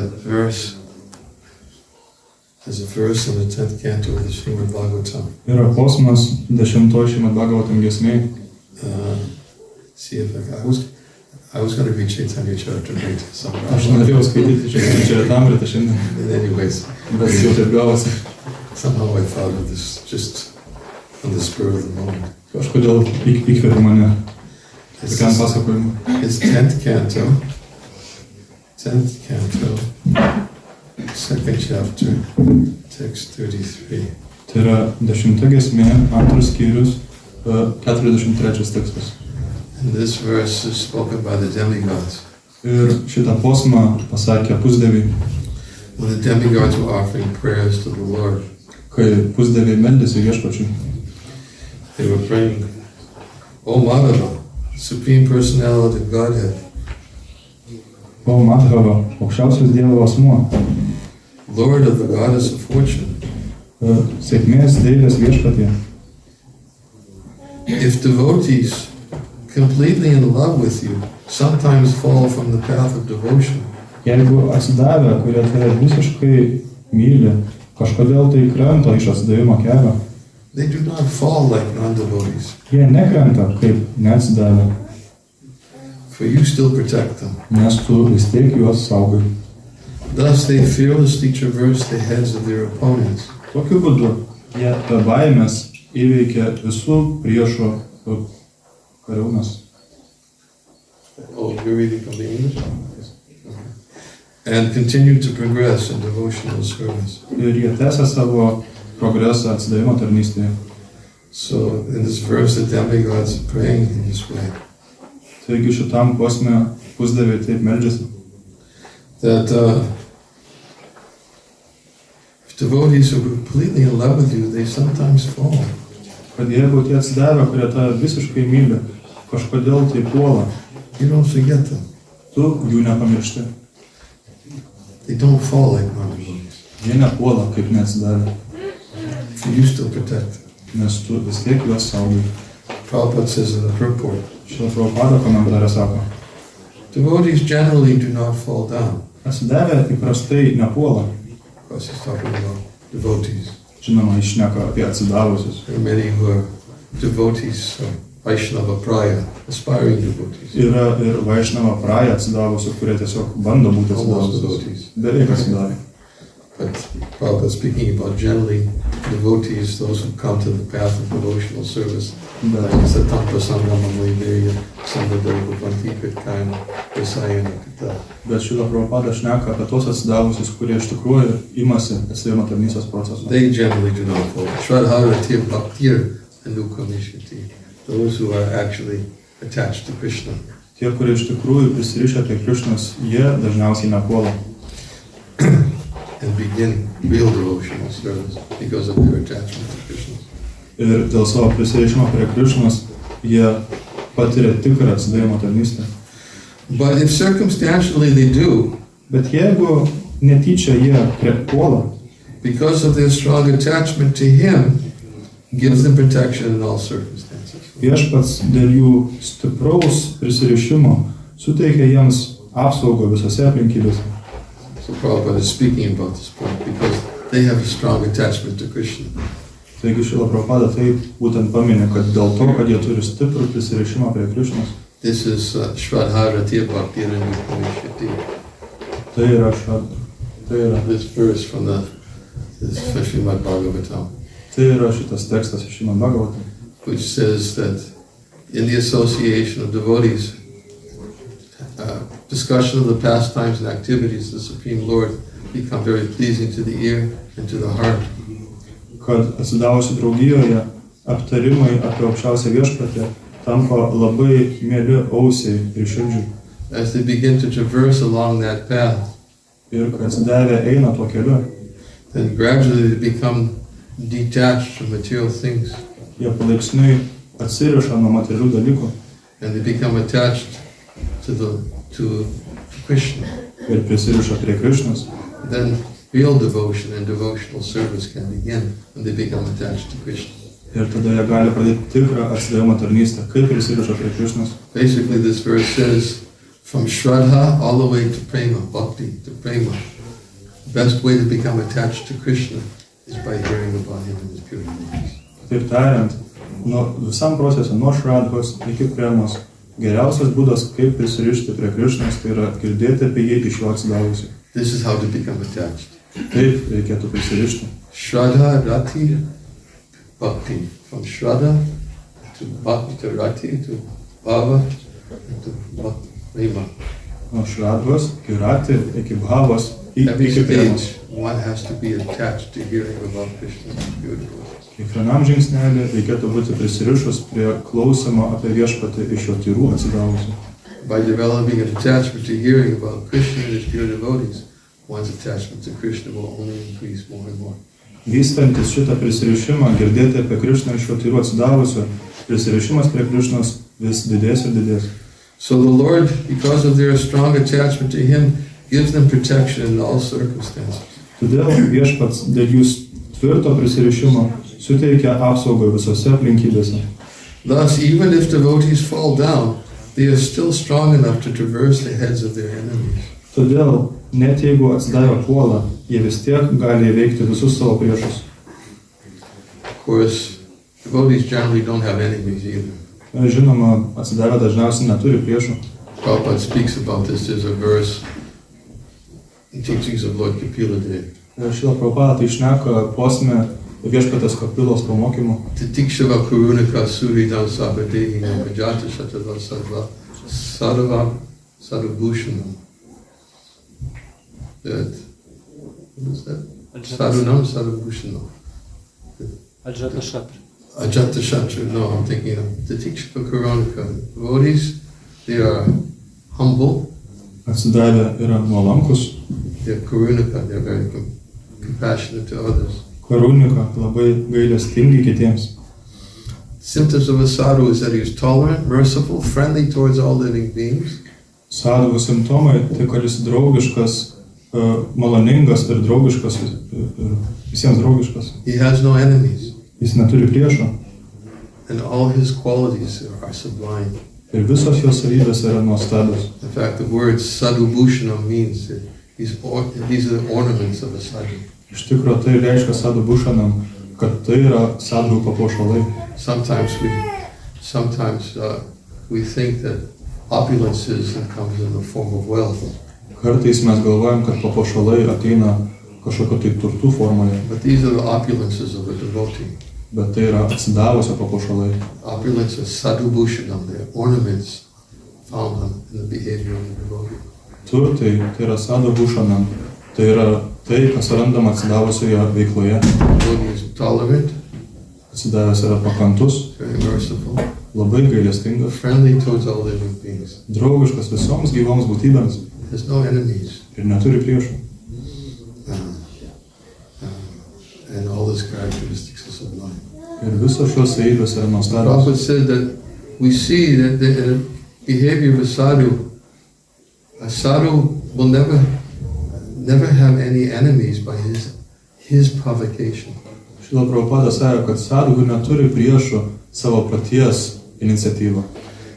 a verse in the 10th canto of the Srimad Bhagavatam. Yra posmas 10 Srimad Bhagavatam giesmėj. See if I was going to read Chaitanya Charitamrita somehow. Aš norėjau skaityti Charitamritą šiandien, And anyways, bet jau taip gavosi. somehow I thought of this just on the spur of the moment. Kažkodėl įkvėpė mane tokiam pasakojimui. It's 10th canto, 2nd chapter, text 33. Tai yra 10 giesmė, 2 skyrius, 43 tekstas. And this verse is spoken by the demigods. Ir šitą posmą pasakė pusdeviai, When the demigods were offering prayers to the Lord, kai pusdeviai meldėsi Viešpačiui. they were praying, O Madhava, Supreme Personality of Godhead, O Madhava, aukščiausias Dievo asmuo, Lord of the Goddess of Fortune, sėkmės Deivės Viešpatie. if devotees completely in love with you sometimes fall from the path of devotion, Jeigu atsidavę, kurie tave visiškai myli, kažkodėl tai krenta iš atsidavimo kelio, they do not fall like non-devotees, jie nekrenta kaip neatsidavę, for you still protect them. nes tu vis tiek juos saugai. Thus they fearlessly traverse the heads of their opponents. Tokiu būdu jie be baimės įveikia visų priešų kariaunas. Oh, you're reading from the English? And continue to progress in devotional service. Ir jie tęsia savo progresą atsidavimo tarnystėje. So in this verse, the demigods are praying in this way, Taigi šitam posme pusdeviai taip meldžiasi, that if devotees are completely in love with you, they sometimes fall. kad jeigu tie atsidavę, kurie tave visiškai myli, kažkodėl tai puola, You don't forget them. tu jų nepamiršti. They don't fall like non-devotees. Jie nepuola kaip neatsidavę, For you still protect them. nes tu vis tiek juos saugai. Prabhupada says in the purport, Šitą Prabhupada komentarą sako, devotees generally do not fall down. Atsidavę įprastai nepuola. Of course, he's talking about devotees. Žinoma, išneka apie atsidavusius. There are many who are devotees, Vaishnava Praya, aspiring devotees. Yra ir Vaishnava Praya atsidavusių, kurie tiesiog bando būti Almost atsidavusius. devotees. Beveik atsidavę. But Prabhupada speaking about generally devotees, those who come to the path of devotional service, Bet, like Satam Prasangam Amaideya, Sambhadeva Bhanti Kritkana, Vasayana Kita. bet šitą Prabhupada šneka apie tos atsidavusius, kurie iš tikrųjų imasi atsidavimo tarnystės proceso. They generally do not follow. Shradharatir Bhaktir Anukamishati, those who are actually attached to Krishna. Tie, kurie iš tikrųjų prisirišę prie Krišnos, jie dažniausiai nepuola. And begin real devotional service because of their attachment to Krishna. Ir dėl savo prisirišimo prie Krišnos, jie patiria tikrą atsidavimo tarnystę. But if circumstantially they do, Bet jeigu netyčia jie puola, because of their strong attachment to him, gives them protection in all circumstances. viešpats dėl jų stipraus prisirišimo suteikia jiems apsaugą visose aplinkybėse. So Prabhupada is speaking about this point because they have a strong attachment to Krishna. Taigi Šrila Prabhupada taip būtent paminė, kad dėl to, kad jie turi stiprų prisirišimą prie Krišnos, This is Shradharatir Bhakti Anukamishati. tai yra This verse from this Srimad Bhagavatam, šitas tekstas iš Srimad Bhagavatam, which says that in the association of devotees, discussion of the pastimes and activities of the Supreme Lord become very pleasing to the ear and to the heart. kad atsidavusių draugijoje aptarimai apie aukščiausią viešpatį tampa labai mieli ausiai ir širdžiai. As they begin to traverse along that path, Ir kai atsidavę eina tuo keliu, then gradually they become detached from material things jie palaipsniui atsiriša nuo materialių dalykų and they become attached to Krishna. ir prisiriša prie Krišnos. Then real devotion and devotional service can begin when they become attached to Krishna. Ir tada jie gali pradėti tikrą atsidavimo tarnystę, kaip prisiriša prie Krišnos. Basically, this verse says, from Shraddha all the way to Prema, Bhakti to Prema, the best way to become attached to Krishna is by hearing about him in his pure devotees. Taip tariant, visam procesui nuo Šradhos iki Premos geriausias būdas, kaip prisirišti prie Krišnos, tai yra girdėti apie jį iš jo atsidavusių. This is how to become attached. Taip reikėtų prisirišti. Shraddha, Rati, Bhakti. From Shraddha to Bhakti to Rati to Bhava to Prema. Nuo Šradhos iki Rati iki Bhavos Every iki Premos. stage, one has to be attached to hearing about Krishna's pure devotees. Kiekvienam žingsnelį reikėtų būti prisirišus prie klausimo apie viešpatį iš jo tyrų atsidavusių. By developing an attachment to hearing about Krishna and his pure devotees, one's attachment to Krishna will only increase more and more. Vystantis šitą prisirišimą, girdėti apie Krišną iš jo tyrų atsidavusių, prisirišimas prie Krišnos vis didės ir didės. So the Lord, because of their strong attachment to him, gives them protection in all circumstances. Todėl viešpats dėl jų tvirto prisirišimo suteikia apsaugą visose aplinkybėse. Thus, even if devotees fall down, they are still strong enough to traverse the heads of their enemies. Todėl, net jeigu atsidavę puola, jie vis tiek gali įveikti visus savo priešus. Of course, devotees generally don't have enemies either. Žinoma, atsidavę dažniausiai neturi priešų. Prabhupada speaks about this. There's a verse in teachings of Lord Kapila Dev. Šila Prabhupada tai šneka posme viešpatės Kapilos pamokymu. Titikshava Kurunika Suridam Sabadehi Namajata Shatava Sadva Sadava Sadhubhushanam. That, what is that? Sadhunam Sadhubhushanam. Ajata Shatra. No, I'm thinking of Titikshava Kurunika. Devotees, they are humble. Atsidavę yra nuolankus. They're Kurunika. They're very compassionate to others. Karunika, labai gailestingi kitiems. Symptoms of a sadhu is that he is tolerant, merciful, friendly towards all living beings. Sadhuvų simptomai tai, kad jis draugiškas, maloningas ir draugiškas, ir visiems draugiškas. He has no enemies, Jis neturi priešų and all his qualities are sublime. ir visos jos savybės yra nuostabios. In fact, the word sadhubhushanam means that These are the ornaments of a sadhu. Iš tikrųjų tai reiškia sadhu bhushanam, kad tai yra sadhu papuošalai. Sometimes we think that opulences comes in the form of wealth. Kartais mes galvojam, kad papuošalai ateina kažkokio tai turtų formoje. But these are the opulences of a devotee. Bet tai yra atsidavusio papuošalai. Opulence is sadhu bhushanam, they are ornaments found in the behavior of the devotee. Turtai tai yra sadhu bhushanam, tai yra tai, kas randama atsidavusioje veikloje. Devotee is tolerant, Atsidavęs yra pakantus, very merciful, labai gailestingas, friendly towards all living beings. draugiškas visoms gyvoms būtybėms There's no enemies. ir neturi priešų. And all those characteristics are sublime. Ir visos šios savybės yra nuostabios. Prabhupada said that we see that in the behavior of a sadhu will never have any enemies by his provocation. Šrila Prabhupada sakė, kad sadhu neturi priešų savo paties iniciatyvą.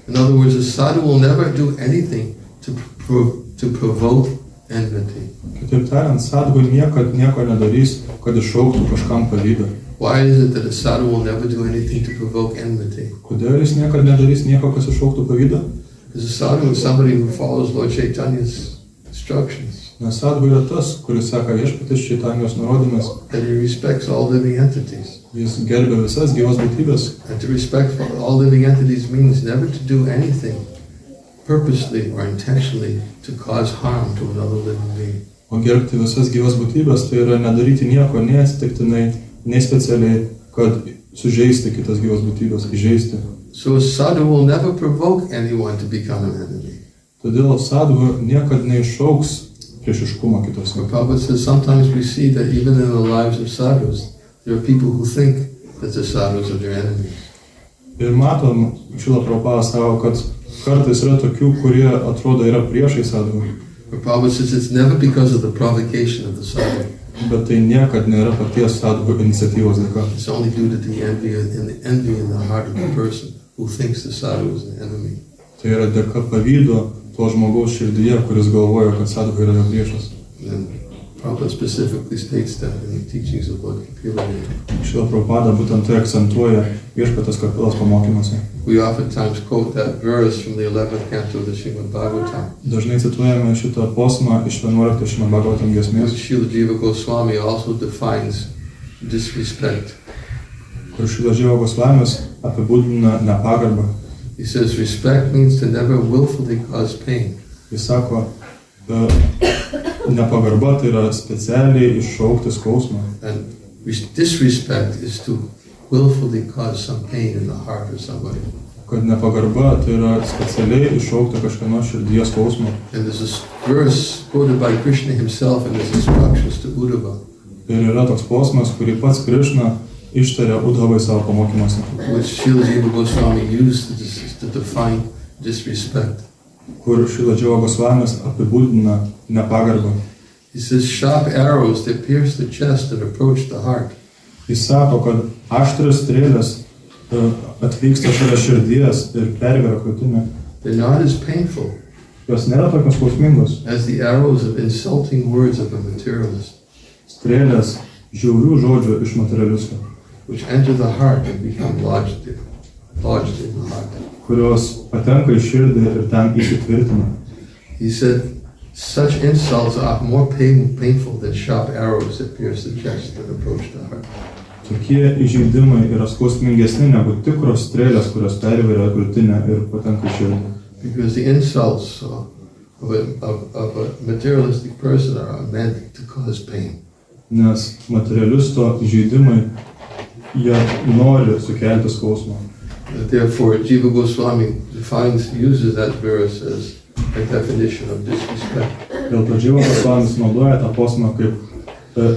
In other words, a sadhu will never do anything to provoke enmity. Kitaip tariant, sadhu niekad nieko nedarys, kad iššauktų kažkam pavydą. Why is it that a sadhu will never do anything to provoke enmity? Kodėl jis niekad nedarys nieko, kas iššauktų pavydą? Because a sadhu is somebody who follows Lord Chaitanya's instructions. Nes sadhu yra tas, kuris seka viešpaties Čaitanijos nurodymas. That he respects all living entities. Jis gerbia visas gyvas būtybės. And to respect all living entities means never to do anything purposely or intentionally to cause harm to another living being. O gerbti visas gyvas būtybės tai yra nedaryti nieko, nei atsitiktinai, nei specialiai, kad sužeisti kitas gyvas būtybės, įžeisti. So a sadhu will never provoke anyone to become an enemy. Todėl sadhu niekad neiššauks priešiškumo kitose. Prabhupada says sometimes we see that even in the lives of sadhus, there are people who think that the sadhus are their enemies. Ir matom, Šrila Prabhupada savo, kad kartais yra tokių, kurie atrodo yra priešai sadhu. But Prabhupada says it's never because of the provocation of the sadhu. Bet tai niekad nėra paties sadhu iniciatyvos dėka. It's only due to the envy in the heart of the person who thinks the sadhu is the enemy. Tai yra dėka pavydo to žmogaus širdyje, kuris galvoja, kad sadhu yra jo priešas. And Prabhupada specifically states that in the teachings of Lord Kapila. Šrila Prabhupada būtent tai akcentuoja viešpaties Kapilos pamokymuose. We oftentimes quote that verse from the 11th canto of the Srimad Bhagavatam. Dažnai cituojame šitą posmą iš 11 Srimad Bhagavatam giesmės, Srila Jiva Goswami also defines disrespect. kur Šrila Jiva Gosvamis apibūdina nepagarbą. He says respect means to never willfully cause pain. Jis sako, nepagarba tai yra specialiai iššaukti skausmą. And disrespect is to willfully cause some pain in the heart of somebody. Kad nepagarba tai yra specialiai iššaukti kažkieno širdyje skausmą. And there's a verse quoted by Krishna himself in his instructions to Uddhava. Ir yra toks posmas, kurį pats Krišna ištarė Uddhavai savo pamokymuose, Which Srila Jiva Goswami used to define disrespect. kur Šrila Jiva Gosvamis apibūdina nepagarbą. He says, sharp arrows that pierce the chest and approach the heart. Jis sako, kad aštrios strėlės atvyksta šalia širdies ir perveria krūtinę. They're not as painful Jos nėra tokios skausmingos. as the arrows of insulting words of a materialist, Strėlės žiaurių žodžių iš materialistų, which enter the heart and become lodged in the heart. kurios patenka į širdį ir ten įsitvirtina. He said, such insults are more painful than sharp arrows that pierce the chest and approach the heart. Tokie įžeidimai yra skausmingesni negu tikros strėlės, kurios perveria krūtinę ir patenka į širdį. Because the insults of a materialistic person are meant to cause pain. Nes materialisto įžeidimai, jie nori sukelti skausmą. Therefore, Jiva Goswami uses that verse as a definition of disrespect. Dėl to Jiva Gosvamis naudoja tą posmą kaip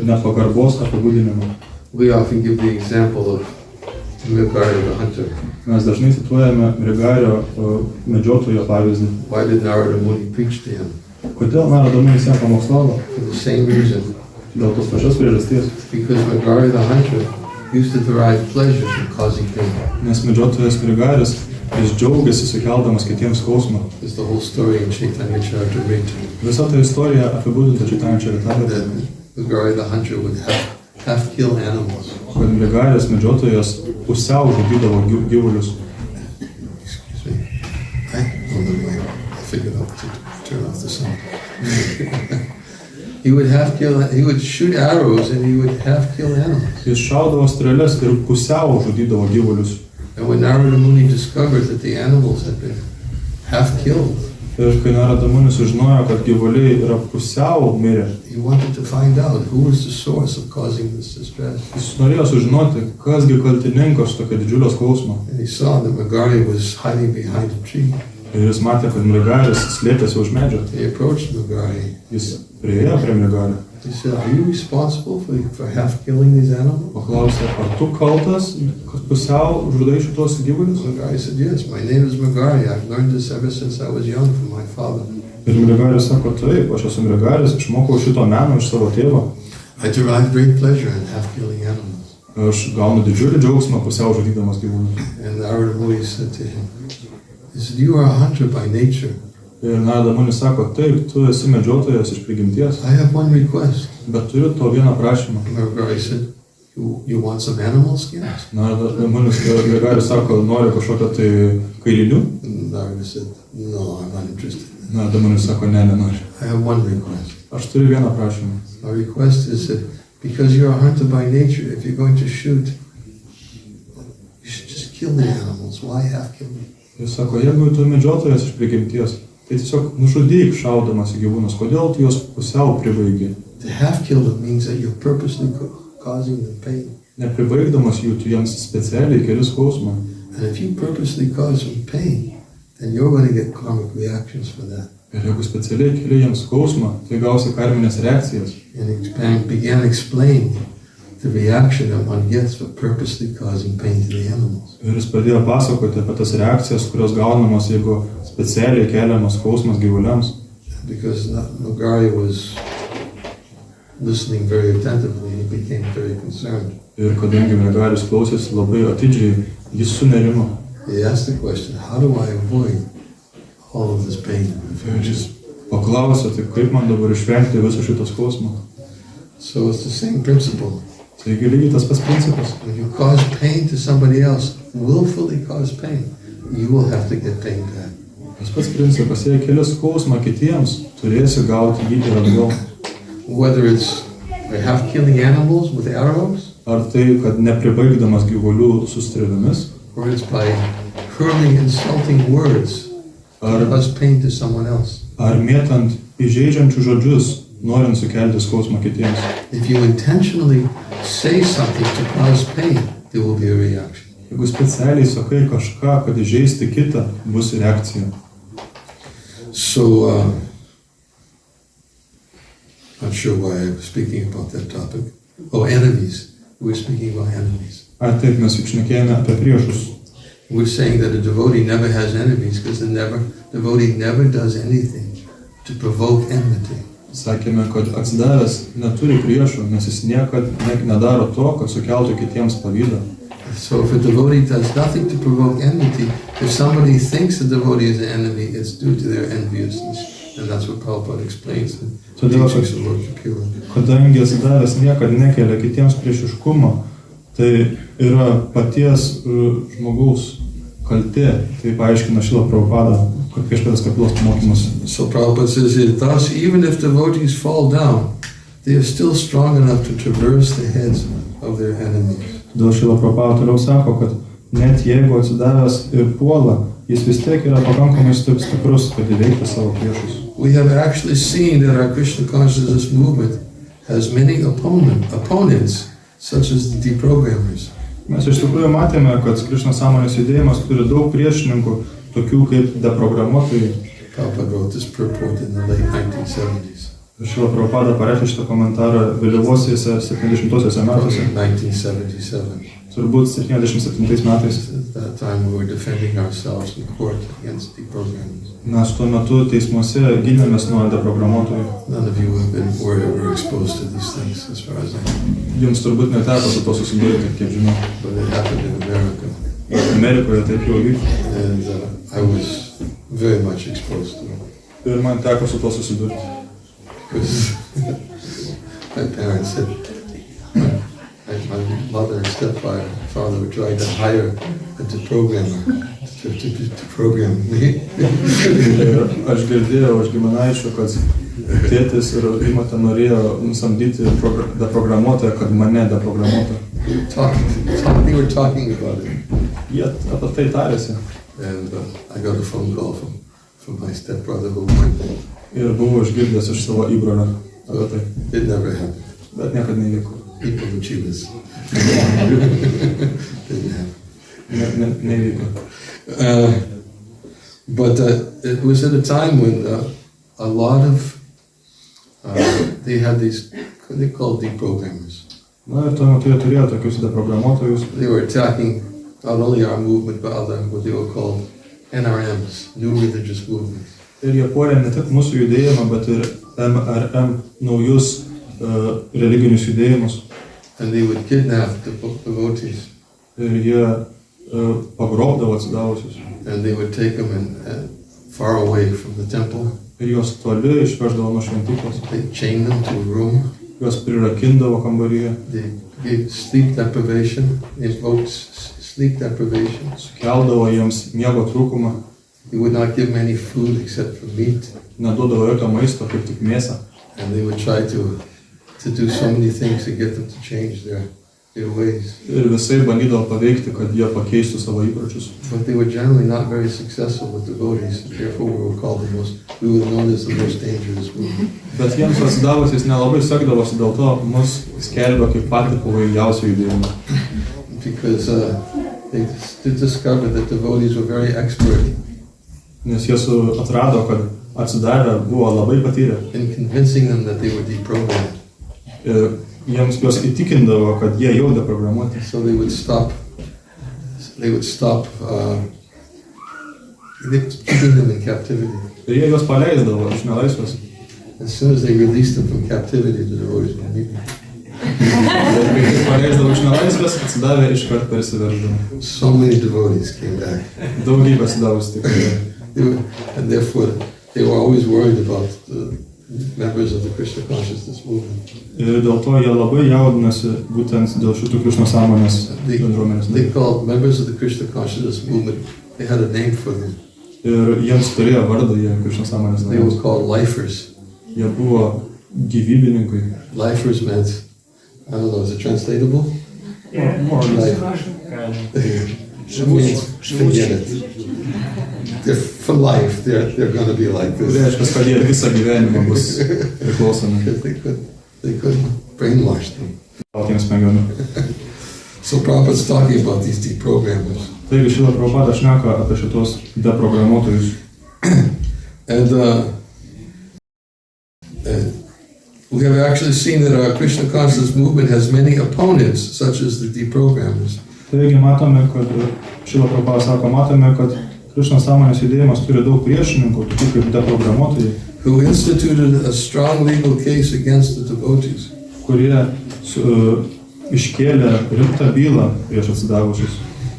nepagarbos apibūdinimą. We often give the example of Mrigarya the hunter. Mes dažnai cituojame Mrigario medžiotojo pavyzdį. Why did Narada Muni preach to him? Kodėl Narada Munis jam pamokslavo? For the same reason. Dėl tos pačios priežasties. Because Mrigarya the hunter used to derive pleasure from causing pain. Nes medžiotojas Mrigaris Jis džiaugiasi sukeldamas kitiems skausmą. There's the whole story in Chaitanya Charitamrita. Visa ta istorija apibūdinta Chaitanya Charitamrita. That Mrigari the hunter would half kill animals. Kad Mrigaris medžiotojas pusiau žudydavo gyvulius. Excuse me. I figured out to turn off the sound. He would shoot arrows and he would half kill animals. Jis šaudavo strėles ir pusiau žudydavo gyvulius. And when Narada Muni discovered that the animals had been half killed, Ir kai Narada Muni sužinojo, kad gyvuliai yra pusiau mirę, he wanted to find out who was the source of causing this distress. jis norėjo sužinoti, kasgi kaltininkas tokio didžiulio skausmo. And he saw that Mrigari was hiding behind a tree. Ir jis matė, kad Mrigaris slėpėsi už medžio. He approached Mrigari. Jis priėjo prie Mrigario. He said, "Are you responsible for half killing these animals?" Paklausė, ar tu kaltas, kad pusiau žudai šitos gyvulius? Mrigari said, "Yes, my name is Mrigari. I've learned this ever since I was young from my father. Ir Mrigaris sako, taip, aš esu Mrigaris, išmokau šito meno iš savo tėvo. I derive great pleasure in half killing animals." Aš gaunu didžiulį džiaugsmą pusiau žudydamas gyvulius. And Narada Muni said to him, he said, "You are a hunter by nature. Ir Narada Muni sako, taip, tu esi medžiotojas iš prigimties, I have one request." bet turiu to vieną prašymą. Mrigari said, you want some animal skins?" Narada Muni Mrigaris sako, nori kažkokio tai kailinių. And Narada said, "No, I'm not interested. Narada Muni sako, ne, nenori. I have one request. Aš turiu vieną prašymą. My request is that because you're a hunter by nature, if you're going to shoot, you should just kill the animals. Why half kill them?" Jis sako, jeigu tu medžiotojas iš prigimties, tai tiesiog nužudyk šaudamas į gyvūnus, kodėl tu juos pusiau pribaigi? To half kill them means that you're purposely causing them pain. Nepribaigdamas jų, tu jiems specialiai keli skausmą. And if you purposely cause them pain, then you're going to get karmic reactions for that. Ir jeigu specialiai keli jiems skausmą, tai gausi karminės reakcijas. And he began explaining the reaction that one gets for purposely causing pain to the animals. Ir jis pradėjo pasakoti apie tas reakcijas, kurios gaunamos, jeigu specialiai keliamas skausmas gyvuliams. Because Mrigari was listening very attentively, he became very concerned. Ir kadangi Mrigaris klausėsi labai atidžiai, jis sunerimo. He asked the question, how do I avoid all of this pain? Ir jis paklausė, tai kaip man dabar išvengti viso šito skausmo. So it's the same principle. Taigi lygiai tas pats principas. When you cause pain to somebody else, willfully cause pain, you will have to get pain back. Tas pats principas, jei keli skausmą kitiems, turėsi gauti jį ir atgal. Whether it's by half killing animals with arrows, Ar tai, kad nepribaigdamas gyvulių su strėlėmis, or it's by hurling insulting words to cause pain to someone else. ar mėtant įžeidžiančių žodžius, norint sukelti skausmą kitiems. If you intentionally say something to cause pain, there will be a reaction. Jeigu specialiai sakai kažką, kad įžeisti kitą, bus reakcija. So, not sure why I was speaking about that topic. Oh, enemies. We're speaking about enemies. Ar taip mes juk šnekėjome apie priešus. We're saying that a devotee never has enemies because the devotee never does anything to provoke enmity. Sakėme, kad atsidavęs neturi priešų, nes jis niekad nedaro to, kad sukeltų kitiems pavydą. So if a devotee does nothing to provoke enmity, if somebody thinks the devotee is an enemy, it's due to their enviousness. And that's what Prabhupada explains in Teachings of Lord Kapila. Kadangi atsidavęs niekad nekelia kitiems priešiškumo, tai yra paties žmogaus kaltė. Tai paaiškina Šrila Prabhupada, kad Viešpaties Kapilos mokymus. So Prabhupada says here, thus even if devotees fall down, they are still strong enough to traverse the heads of their enemies. Todėl Šrila Prabhupada toliau sako, kad net jeigu atsidavęs ir puola, jis vis tiek yra pakankamai stiprus, kad įveiktų savo priešus. We have actually seen that our Krishna consciousness movement has many opponents, such as the deprogrammers. Mes iš tikrųjų matėme, kad Krišnos sąmonės judėjimas turi daug priešininkų, tokių kaip deprogramuotojai. Prabhupada wrote this purport in the late 1970s. Šrila Prabhupada parašė šitą komentarą vėlyvosiuose 70-osiuose metuose. 1977. Turbūt 77 metais. At that time we were defending ourselves in court against deprogrammers. Mes tuo metu teismuose gynėmės nuo deprogramuotojų. None of you were ever exposed to these things, as far as I know. Jums turbūt neteko su to susidurti, kiek žinau. But it happened in America. Amerikoje taip jau vyko. And I was very much exposed to it. Ir man teko su to susidurti. Because my parents said, my mother and stepfather were trying to hire a deprogrammer to program me. Ir aš girdėjau iš giminaičių, kad tėtis ir įmata norėjo nusamdyti deprogramuotoją, kad mane deprogramuotų. They were talking about it. Jie apie tai tarėsi. And I got a phone call from my stepbrother who went there. Ir buvau išgirdęs iš savo įbrolio apie tai. It never happened. Bet niekad nevyko. People who cheaters. Didn't happen. Nevyko. But it was at a time when a lot of they had these, what they called deprogrammers. Na ir tuo metu jie turėjo tokius deprogramuotojus. They were attacking not only our movement but other, what they were called NRMs, New Religious Movements. Ir jie puolė ne tik mūsų judėjimą, bet ir MRM, naujus religinius judėjimus. And they would kidnap the devotees. Ir jie pagrobdavo atsidavusius. And they would take them far away from the temple. Ir juos toli išveždavo nuo šventyklos. They chained them to a room. Juos prirakindavo kambaryje. They gave sleep deprivation, invoked sleep deprivation. Sukeldavo jiems miego trūkumą. They would not give them any food except for meat. Neduodavo jokio maisto, kaip tik mėsą. And they would try to do so many things to get them to change their ways. Ir visai bandydavo paveikti, kad jie pakeistų savo įpročius. But they were generally not very successful with devotees. Therefore, we were known as the most dangerous movement. Bet jiems atsidavusiais nelabai sekdavosi, dėl to mus skelbė kaip patį pavojingiausią judėjimą. Because they discovered that devotees were very expert. Nes jie atrado, kad atsidavę buvo labai patyrę. In convincing them that they were deprogrammed. Ir jiems juos įtikindavo, kad jie jau deprogramuoti. So they would stop keeping them in captivity. Ir jie juos paleisdavo iš nelaisvės. As soon as they released them from captivity, the devotees would meet them. Ir kai paleisdavo iš nelaisvės, atsidavę iškart persiverždavo. So many devotees came back. Daugybė atsidavusi tik. And therefore, they were always worried about the members of the Krishna consciousness movement. Ir dėl to jie labai jaudinasi būtent dėl šitų Krishna sąmonės bendruomenės. They called members of the Krishna consciousness movement, they had a name for them. Ir jiems turėjo vardą jie Krishna sąmonės. They were called lifers. Jie buvo gyvybininkai. Lifers meant, I don't know, is it translatable? Yeah, Life. It means forget it. They're for life. They're going to be like this. Reiškia, kad jie visą gyvenimą bus priklausomi. Because they couldn't brainwash them. Tokiems smegenų. So Prabhupada's talking about these deprogrammers. Taigi Šrila Prabhupada šneka apie šitos deprogramuotojus. And we have actually seen that our Krishna consciousness movement has many opponents, such as the deprogrammers. Taigi matome, kad Šrila Prabhupada sako, matome, kad Krishna sąmonės judėjimas turi daug priešininkų, tokių kaip deprogramuotojai, who instituted a strong legal case against the devotees. Kurie iškėlė rimtą bylą prieš atsidavusius.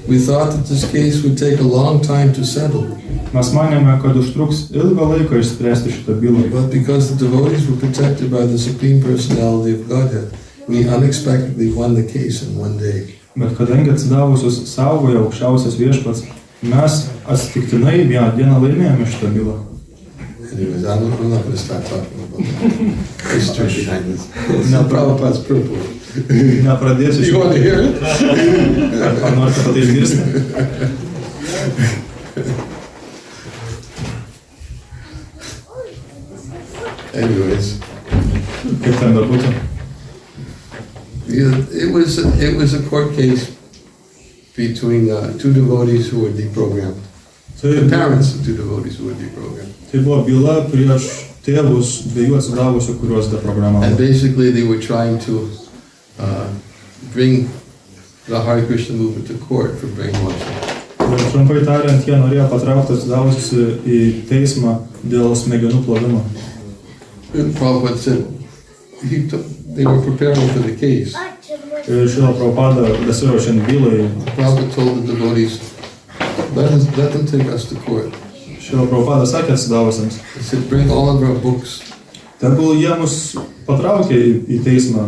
We thought that this case would take a long time to settle. Mes manėme, kad užtruks ilgą laiką išspręsti šitą bylą. But because the devotees were protected by the Supreme Personality of Godhead, we unexpectedly won the case in one day. Bet kadangi atsidavusius saugojo aukščiausias viešpats, mes atsitiktinai vieną dieną laimėjome šitą bylą. Anyways, I'm not going to start talking about the history behind this. It's not Prabhupada's purport. Nepradėsiu You want to hear it? Ar norite apie tai išgirsti? Anyways, Kaip ten bebūtų. it was a court case between two devotees who were deprogrammed. The parents of two devotees who were deprogrammed. Tai buvo byla prieš tėvus dviejų atsidavusių, kuriuos deprogramavo. And basically they were trying to bring the Hare Krishna movement to court for brainwashing. Ir trumpai tariant, jie norėjo patraukti atsidavusius į teismą dėl smegenų plovimo. And Prabhupada said they were preparing for the case. Ir Šrila Prabhupada besiruošiant bylai, Prabhupada told the devotees, let them take us to court. Šila Prabhupada sakė atsidavusiems, He said, bring all of our books. tegul jie mus patraukė į teismą,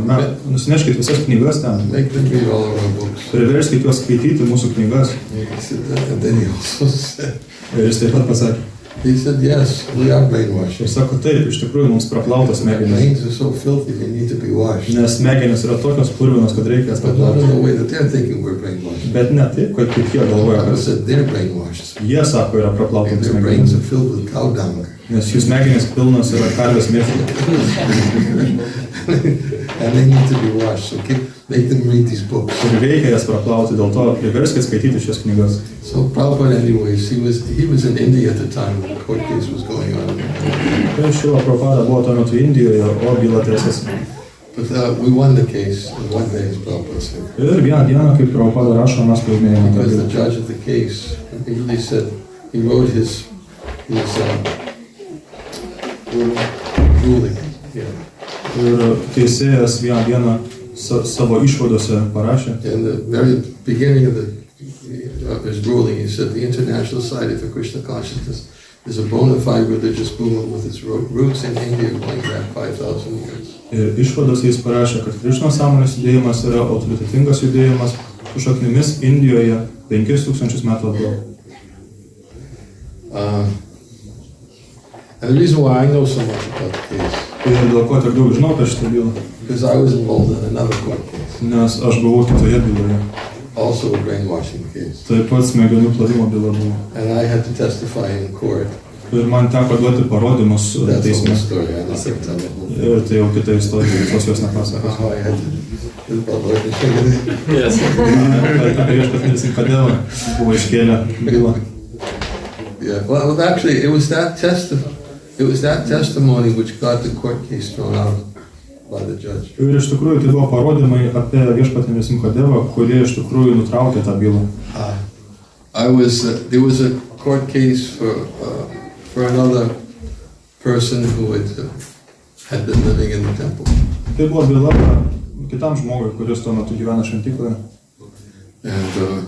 nusineškit visas knygas ten, Make them read all of our books. priverskit juos skaityti mūsų knygas. He said that, and then he also said, Ir jis taip pat pasakė. he said, yes, we are Ir brainwashed. sako, taip, iš tikrųjų mums praplautas The smegenys. brains are so filthy, they need to be washed. Nes smegenys yra tokios purvinos, kad reikia jas But not praplauti. in the way that they're thinking we're brainwashed. Bet ne taip, kaip jie galvoja, I kad said they're brainwashed. jie sako yra And praplautas their brains smegenys. are filled with cow dung. Nes jų smegenys pilnos yra karvės mėšlo. And they need to be washed. So make them read these books. Ir reikia jas praplauti, dėl to priverskit skaityti šias knygas. So Prabhupada, anyways, he was in India at the time when the court case was going on. Ir Šila Prabhupada buvo tuo metu Indijoje, o byla tęsiasi. But we won the case in one day, as Prabhupada said. Ir vieną dieną, kaip Prabhupada rašo, mes laimėjome tą Because the bylą. judge of the case, he really said, he wrote his ruling. Yeah. Ir teisėjas vieną dieną savo išvadose parašė. In the very beginning of his ruling, he said the International Society for Krishna Consciousness is a bona fide religious movement with its roots in India going back 5,000 years. Ir išvadose jis parašė, kad Krišnos sąmonės judėjimas yra autoritetingas judėjimas su šaknimis Indijoje 5000 metų atgal. And the reason why I know so much about the case, Ir dėl ko tiek daug žinau apie šitą bylą, because I was involved in another court case, nes aš buvau kitoje byloje. also a brainwashing case. Taip pat smegenų plovimo byla buvo. And I had to testify in court. Ir man teko duoti parodymus That's the teisme. whole story. I'm not going to tell it. Ir tai jau kita istorija, visos jos nepasakos. How I had to about Lord Nishigata. Yes. Apie viešpatį Nisinkadelą buvo iškėlę bylą. Yeah. Well, actually, it was that testimony which got the court case thrown out by the judge. Ir iš tikrųjų tai buvo parodymai apie viešpatį Nisinkadelą, kurie iš tikrųjų nutraukė tą bylą. There was a court case for another person who had been living in the temple. Tai buvo byla kitam žmogui, kuris tuo metu gyvena šventykloje. And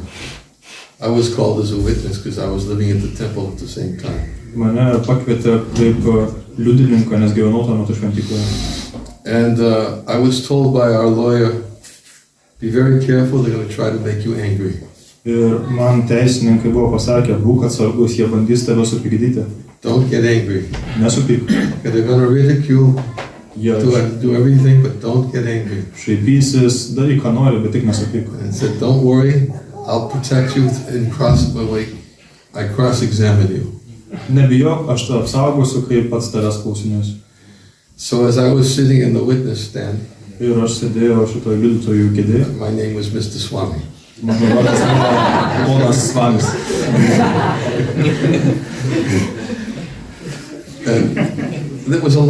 I was called as a witness because I was living at the temple at the same time. Mane pakvietė kaip liudininką, nes gyvenau tuo metu šventykloje. And I was told by our lawyer, be very careful, they're going to try to make you angry. Ir man teisininkai buvo pasakę, būk atsargus, jie bandys tave supykdyti. Don't get angry. Nesupyk. They're going to ridicule, Jie do everything, but don't get angry. šaipysis, daryk ką nori, bet tik nesupyk. And said, don't worry, I'll protect you and I cross-examine you. Nebijok, aš tave apsaugosiu, kai pats tavęs klausinėsiu. So as I was sitting in the witness stand, Ir aš sėdėjau šitoje liudytojų kėdėje. my name was Mr. Swami. Mano vardas buvo ponas Svamis. And it was a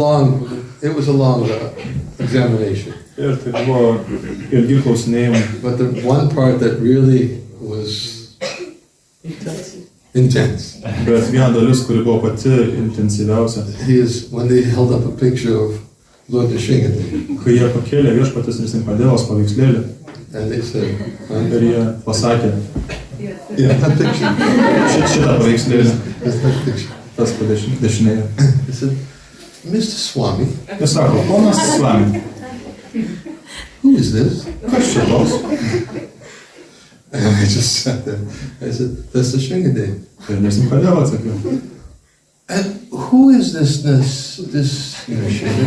long examination. Ir tai buvo ilgi klausinėjimai. But the one part that really was intense Bet viena dalis, kuri buvo pati intensyviausia, is when they held up a picture of Lord Nishigata. kai jie pakėlė viešpatės Nisinkadelos paveikslėlį And they said, ir jie pasakė, yeah, that picture. šitą paveikslėlį, That's that picture. tas dešinėje. They said, Mr. Swami, Jie sako, ponas Svami, who is this? kas čia toks? And I just sat there. I said, that's the Shingadev. Ir Nisinkadelą atsakiau. And who is this Shingadev?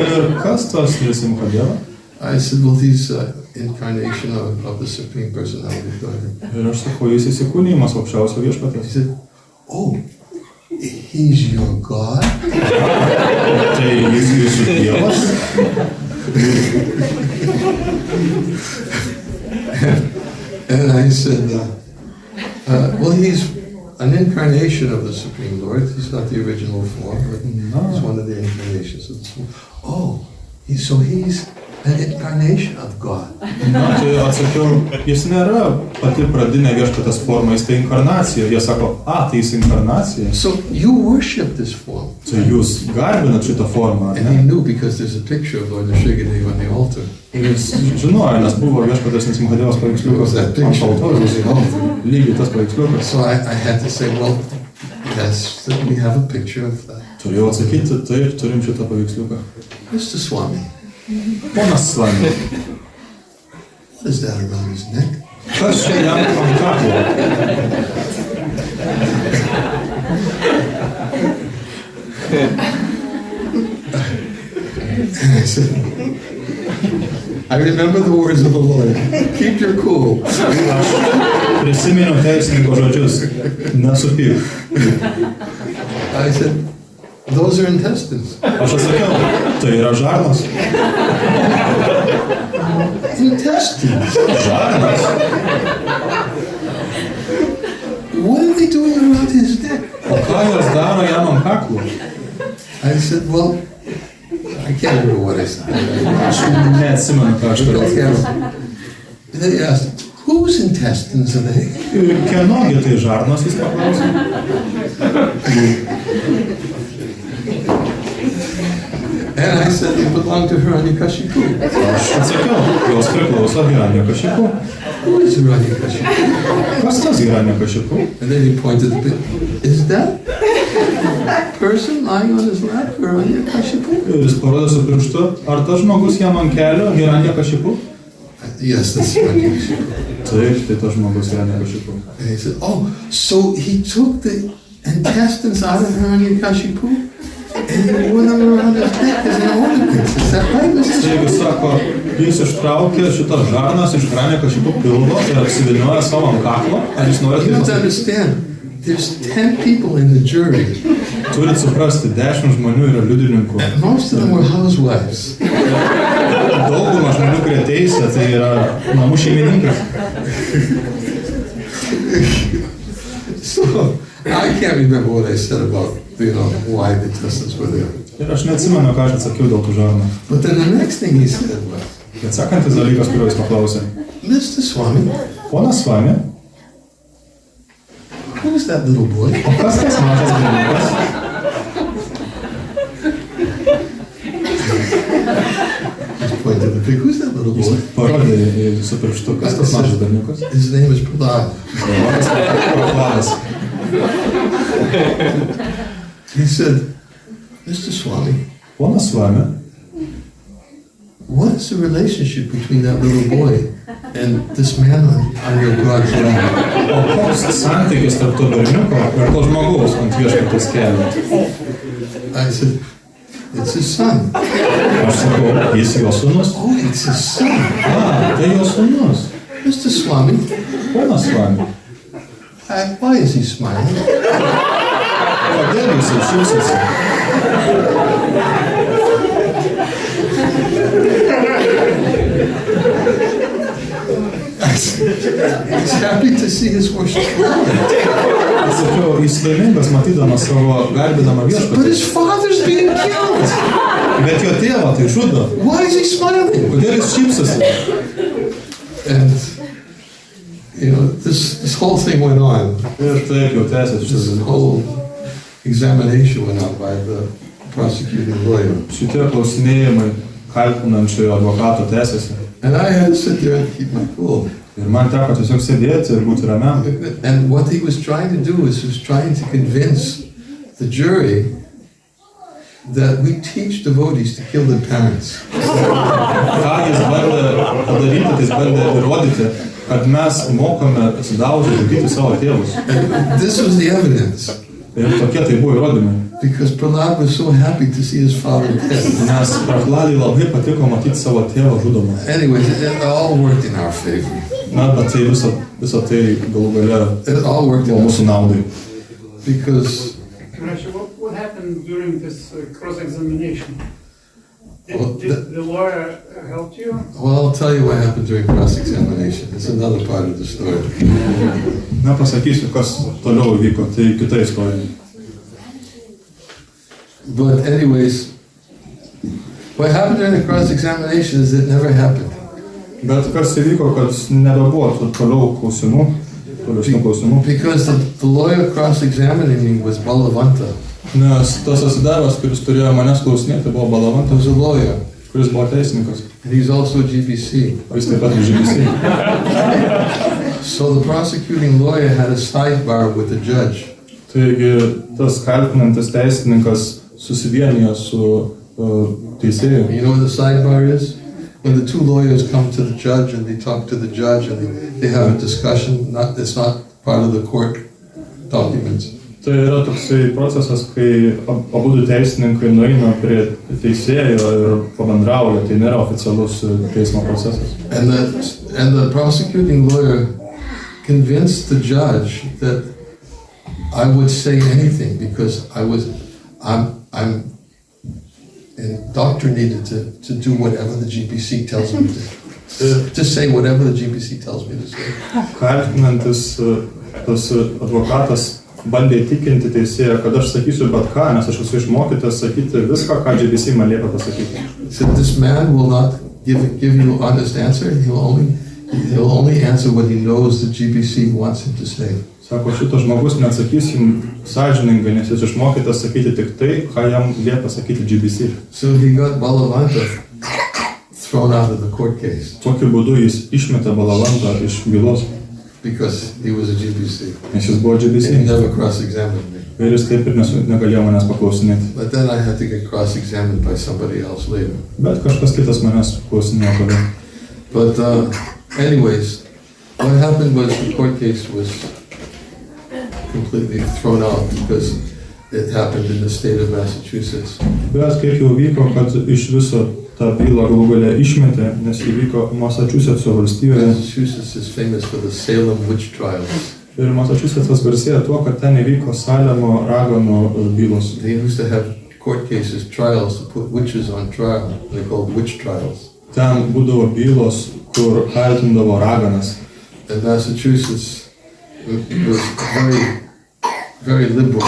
Ir kas tas Nisinkadelą? I said, well, he's incarnation of the Supreme Personality of Godhead. Ir aš sakau, jis įsikūnijimas aukščiausio He viešpatės. said, oh, he's your God? Tai jis jūsų dievas? And I said, well, he's an incarnation of the Supreme Lord. He's not the original form, but he's one of the incarnations of the Supreme. Oh, he's an incarnation of God. Na, tai atsakiau, jis nėra pati pradinė viešpatės forma, jis tai inkarnacija. Jie sako, tai jis inkarnacija. So you worship this form. Tai jūs garbinat šitą formą, ar And ne? he knew because there's a picture of Lord Nrsimhadev on the altar. Jis žinojo, nes buvo viešpatės Nrsimhadevos paveiksliukas ant altoriaus. Lygiai tas paveiksliukas. So I had to say, well, yes, we have a picture of that. Turėjau atsakyti, taip, turim šitą paveiksliuką. Mr. Swami, Ponas Svami, what is that around his neck? kas čia jam ant kaklo? And I said, I remember the words of the Lord. Keep your cool. Prisiminiau teisininko žodžius, nesupyk. I said, those are intestines. Aš atsakiau, tai yra žarnos. Intestines. Žarnos. What are they doing around his neck? O ką jos daro jam ant kaklo? I said, well, I can't remember what I said. Aš neatsimenu, ką aš turiu. And then he asked, whose intestines are they? Kienogi tai žarnos, jis paklausė. And I said, they belong to Hiranyakashipu. Aš atsakiau, jos priklauso Hiranyakashipu. Who is Hiranyakashipu? Kas tas Hiranyakashipu? And then he pointed a bit. Is that person lying on his lap Hiranyakashipu? Ir jis parodė su pirštu, ar tas žmogus jam ant kelio Hiranyakashipu? Yes, that's Hiranyakashipu. Taip, tai tas žmogus Hiranyakashipu. And he said, oh, so he took the intestines out of Hiranyakashipu and he wore them around his neck as an ornament. Is that right, Mr. Taigi sako, jis ištraukė šitas žarnas iš Hiranyakashipu pilvo ir apsiviliojo savo ant kaklo. Ar jūs You have to norite? understand, there's 10 people in the jury, Turit suprasti, 10 žmonių yra liudininkų. and most of them were housewives. Dauguma žmonių, kurie teisė, tai yra namų šeimininkai. So I can't remember what I said about, why the intestines were there. Ir aš neatsimenu, ką aš atsakiau dėl tų žarnų. But then the next thing he said was, Bet sekantis dalykas, kurio jis paklausė. Mr. Swami, Ponas Svami, who's that little boy? o kas tas mažas berniukas? He pointed the pig. Who's that little Jis boy? parodė su pirštu, kas tas mažas berniukas? His name is Prahlad. Prahladas. He said, Mr. Swami, Ponas Svami, what is the relationship between that little boy and this man on your God's lap? o koks santykis tarp to berniuko ir to žmogaus ant viešpaties kelio? I said, it's his son. Aš sakau, jis jo sūnus? Oh, it's his son. Tai jo sūnus. Mr. Swami, Ponas Svami, why is he smiling? kodėl jis šypsosi? He's happy to see his worship Lord. Sakiau, jis laimingas matydamas savo garbinamą But viešpatį. his father's being killed. Bet jo tėvą tai žudo. Why is he smiling? Kodėl jis šypsosi? And, this whole thing went on. Ir taip jau tęsiasi šitas This dalykas. whole examination went on by the prosecuting lawyer. Šitie klausinėjimai kaltinančiojo advokato tęsiasi. And I had to sit there and keep my cool. Ir man teko tiesiog sėdėti ir būti ramiam. And what he was trying to do is he was trying to convince the jury that we teach devotees to kill their parents. Ką jis bandė padaryti, tai jis bandė įrodyti, kad mes mokome atsidaužę žudyti savo tėvus. And this was the evidence. Ir tokie tai buvo įrodymai. Because Prahlad was so happy to see his father dead. Nes Prahladai labai patiko matyti savo tėvą žudomą. Anyways, it all worked in our favor. Na, bet tai visą tai galų gale It all worked in buvo our mūsų naudai. Because Rashi, what happened during this cross-examination? Well, Did the lawyer help you? Well, I'll tell you what happened during cross-examination. It's another part of the story. Na, pasakysiu, kas toliau vyko, tai kita istorija. But anyways, What happened during the cross-examination is it never happened. Bet kas įvyko, kad nebebuvo toliau klausimų, tolesnių klausimų. Because the lawyer cross-examining me was Balavanta. Nes tas atsidavęs, kuris turėjo manęs klausinėti, buvo He Balavantas, was a lawyer. kuris buvo teisininkas. And he's also GBC. O jis taip pat ir GBC. So the prosecuting lawyer had a sidebar with the judge. Taigi tas kaltinantis teisininkas susivienijo su teisėju. You know what the sidebar is? When the two lawyers come to the judge and they talk to the judge and they have a discussion, it's not part of the court documents. Tai yra toksai procesas, kai abudu teisininkai nueina prie teisėjo ir pabendrauja, tai nėra oficialus teismo procesas. And the prosecuting lawyer convinced the judge that I would say anything because I'm indoctrinated to do whatever the GBC tells me to say whatever the GBC tells me to say. Kaltinantis tas advokatas bandė įtikinti teisėją, kad aš sakysiu bet ką, nes aš esu išmokytas sakyti viską, ką GBC man liepia pasakyti. So this man will not give you honest answer. He'll only answer what he knows the GBC wants him to say. Sako, šitas žmogus neatsakys jums sąžiningai, nes jis išmokytas sakyti tik tai, ką jam liepia sakyti GBC. So he got Balavanta thrown out of the court case. Tokiu būdu jis išmetė Balavantą iš bylos. Because he was a GBC. Nes jis buvo GBC. And he never cross-examined me. Ir jis taip ir negalėjo manęs paklausinėti. But then I had to get cross-examined by somebody else later. Bet kažkas kitas manęs klausinėjo toliau. But anyways, what happened was the court case was completely thrown out because it happened in the state of Massachusetts. Bet kaip jau vyko, kad iš viso tą bylą galų gale išmetė, nes įvyko Massachusetts'o valstijoje. Massachusetts is famous for the Salem witch trials. Ir Massachusetts'as garsėja tuo, kad ten įvyko Salemo raganų bylos. They used to have court cases, trials, to put witches on trial. They're called witch trials. Ten būdavo bylos, kur kaltindavo raganas. And Massachusetts was very liberal,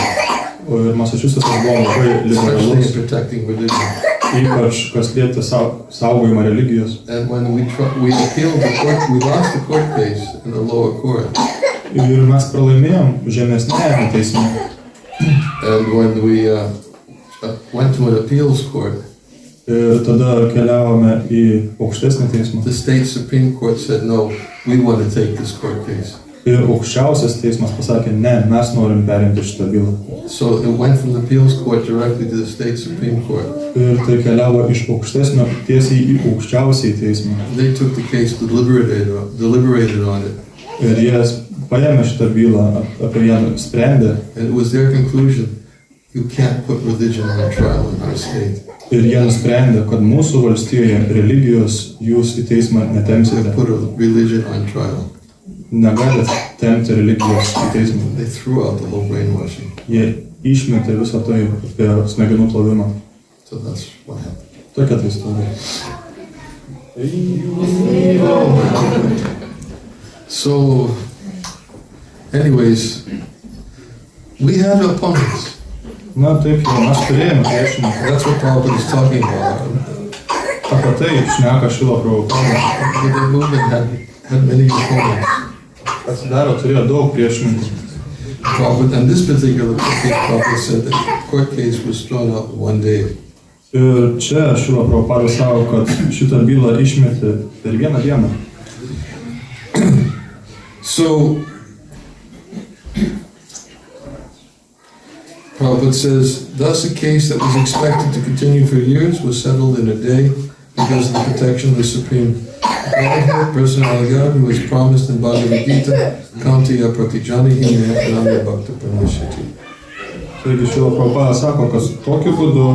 Ir Massachusetts'as buvo labai especially in liberalus, protecting religion. ypač kas lietė saugojimą religijos. And when we appealed the court, we lost the court case in the lower court. Ir mes pralaimėjom žemesnėje teisme. And when we went to an appeals court, Ir tada keliavome į aukštesnį teismą. the state Supreme Court said, no, we want to take this court case. Ir aukščiausias teismas pasakė, ne, mes norim perimti šitą bylą. So it went from the appeals court directly to the state Supreme Court. Ir tai keliavo iš aukštesnio tiesiai į aukščiausiai teismą. They took the case, deliberated on it. Ir jie paėmė šitą bylą, apie ją sprendė. And it was their conclusion, you can't put religion on trial in our state. Ir jie nusprendė, kad mūsų valstijoje religijos jūs į teismą They netemsite. put a religion on trial. Negalit tempti religijos į teismą. They threw out the whole brainwashing. Jie išmetė visą tai apie smegenų plovimą. So that's what happened. Tokia tai istorija. So, anyways, we had opponents. Na taip, jau mes turėjome priešininką. That's what Prabhupada is talking about. Apie tai šneka Šrila Prabhupada. The movement had many opponents. Atsidaro, turėjo daug priešininkų. Prabhupada, and this particular case, Prabhupada said that the court case was thrown out one day. Ir čia Šrila Prabhupada savo, kad šitą bylą išmetė per vieną dieną. So, Prabhupada says, thus a case that was expected to continue for years was settled in a day because of the protection of the Supreme Godhead, personality God, who was promised in Bhagavad Gita, Kantiya Pratijanihi Nyantananda Bhakta Pranishati. Taigi Šrila Prabhupada sako, kad tokiu būdu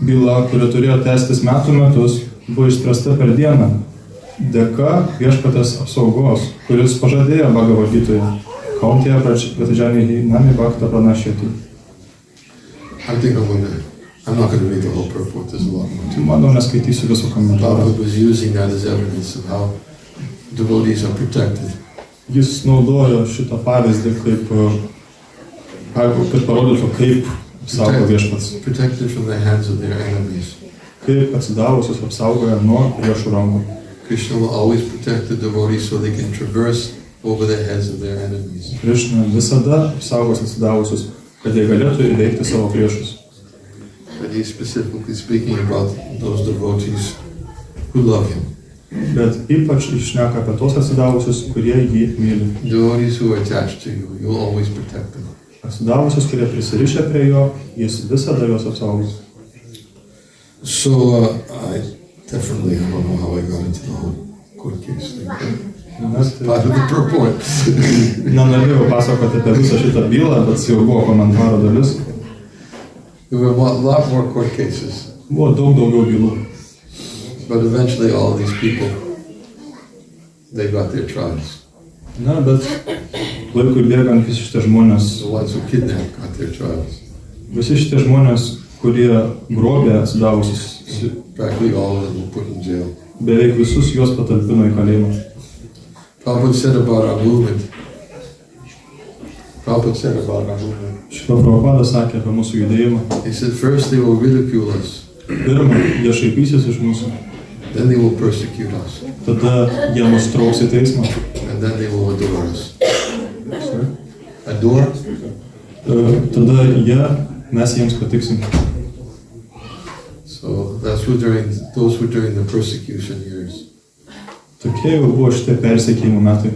byla, kuri turėjo tęstis metus, buvo išspręsta per dieną. Dėka viešpatės apsaugos, kuris pažadėjo Bhagavad Gitoje. Kantiya Pratijanihi Nyantananda Bhakta Pranishati. I'm not going to read the whole purport, there's a lot more to it. Manau, neskaitysiu visų komentarų. Prabhupada was using that as evidence of how devotees are protected. Jis naudojo šitą pavyzdį kaip, kad parodytų, kaip saugo viešpats. Protected from the hands of their enemies. kaip atsidavusius apsaugoja nuo priešų rankų. Krishna will always protect the devotees so they can traverse over the heads of their enemies. Krišna visada apsaugos atsidavusius, kad jie galėtų įveikti savo priešus. But he's specifically speaking about those devotees who love him. Bet ypač išneka apie tos atsidavusius, kurie jį myli. Devotees who are attached to you, you'll always protect them. Atsidavusius, kurie prisirišę prie jo, jis visada juos apsaugos. So I don't know how I got into the whole court case thing. That's part of the purport. Nenorėjau pasakoti apie visą šitą bylą, bet jau buvo komentaro dalis. There were a lot more court cases. Buvo daug daugiau bylų. But eventually all of these people, they got their trials. Na, bet laikui bėgant visi šitie žmonės, The ones who kidnapped got their trials. visi šitie žmonės, kurie grobė atsidavusius, Practically all of them were put in jail. beveik visus juos patalpino į kalėjimą. Prabhupada said about our movement. Šitą Prabhupada sakė apie mūsų judėjimą. He said first they will ridicule us, Pirma, jie šaipysis iš mūsų, then they will persecute us, tada jie mus trauks į teismą. and then they will adore us. Adore? Tada mes jiems patiksim. So those were during the persecution years, Tokie jau buvo šitie persekiojimo metai.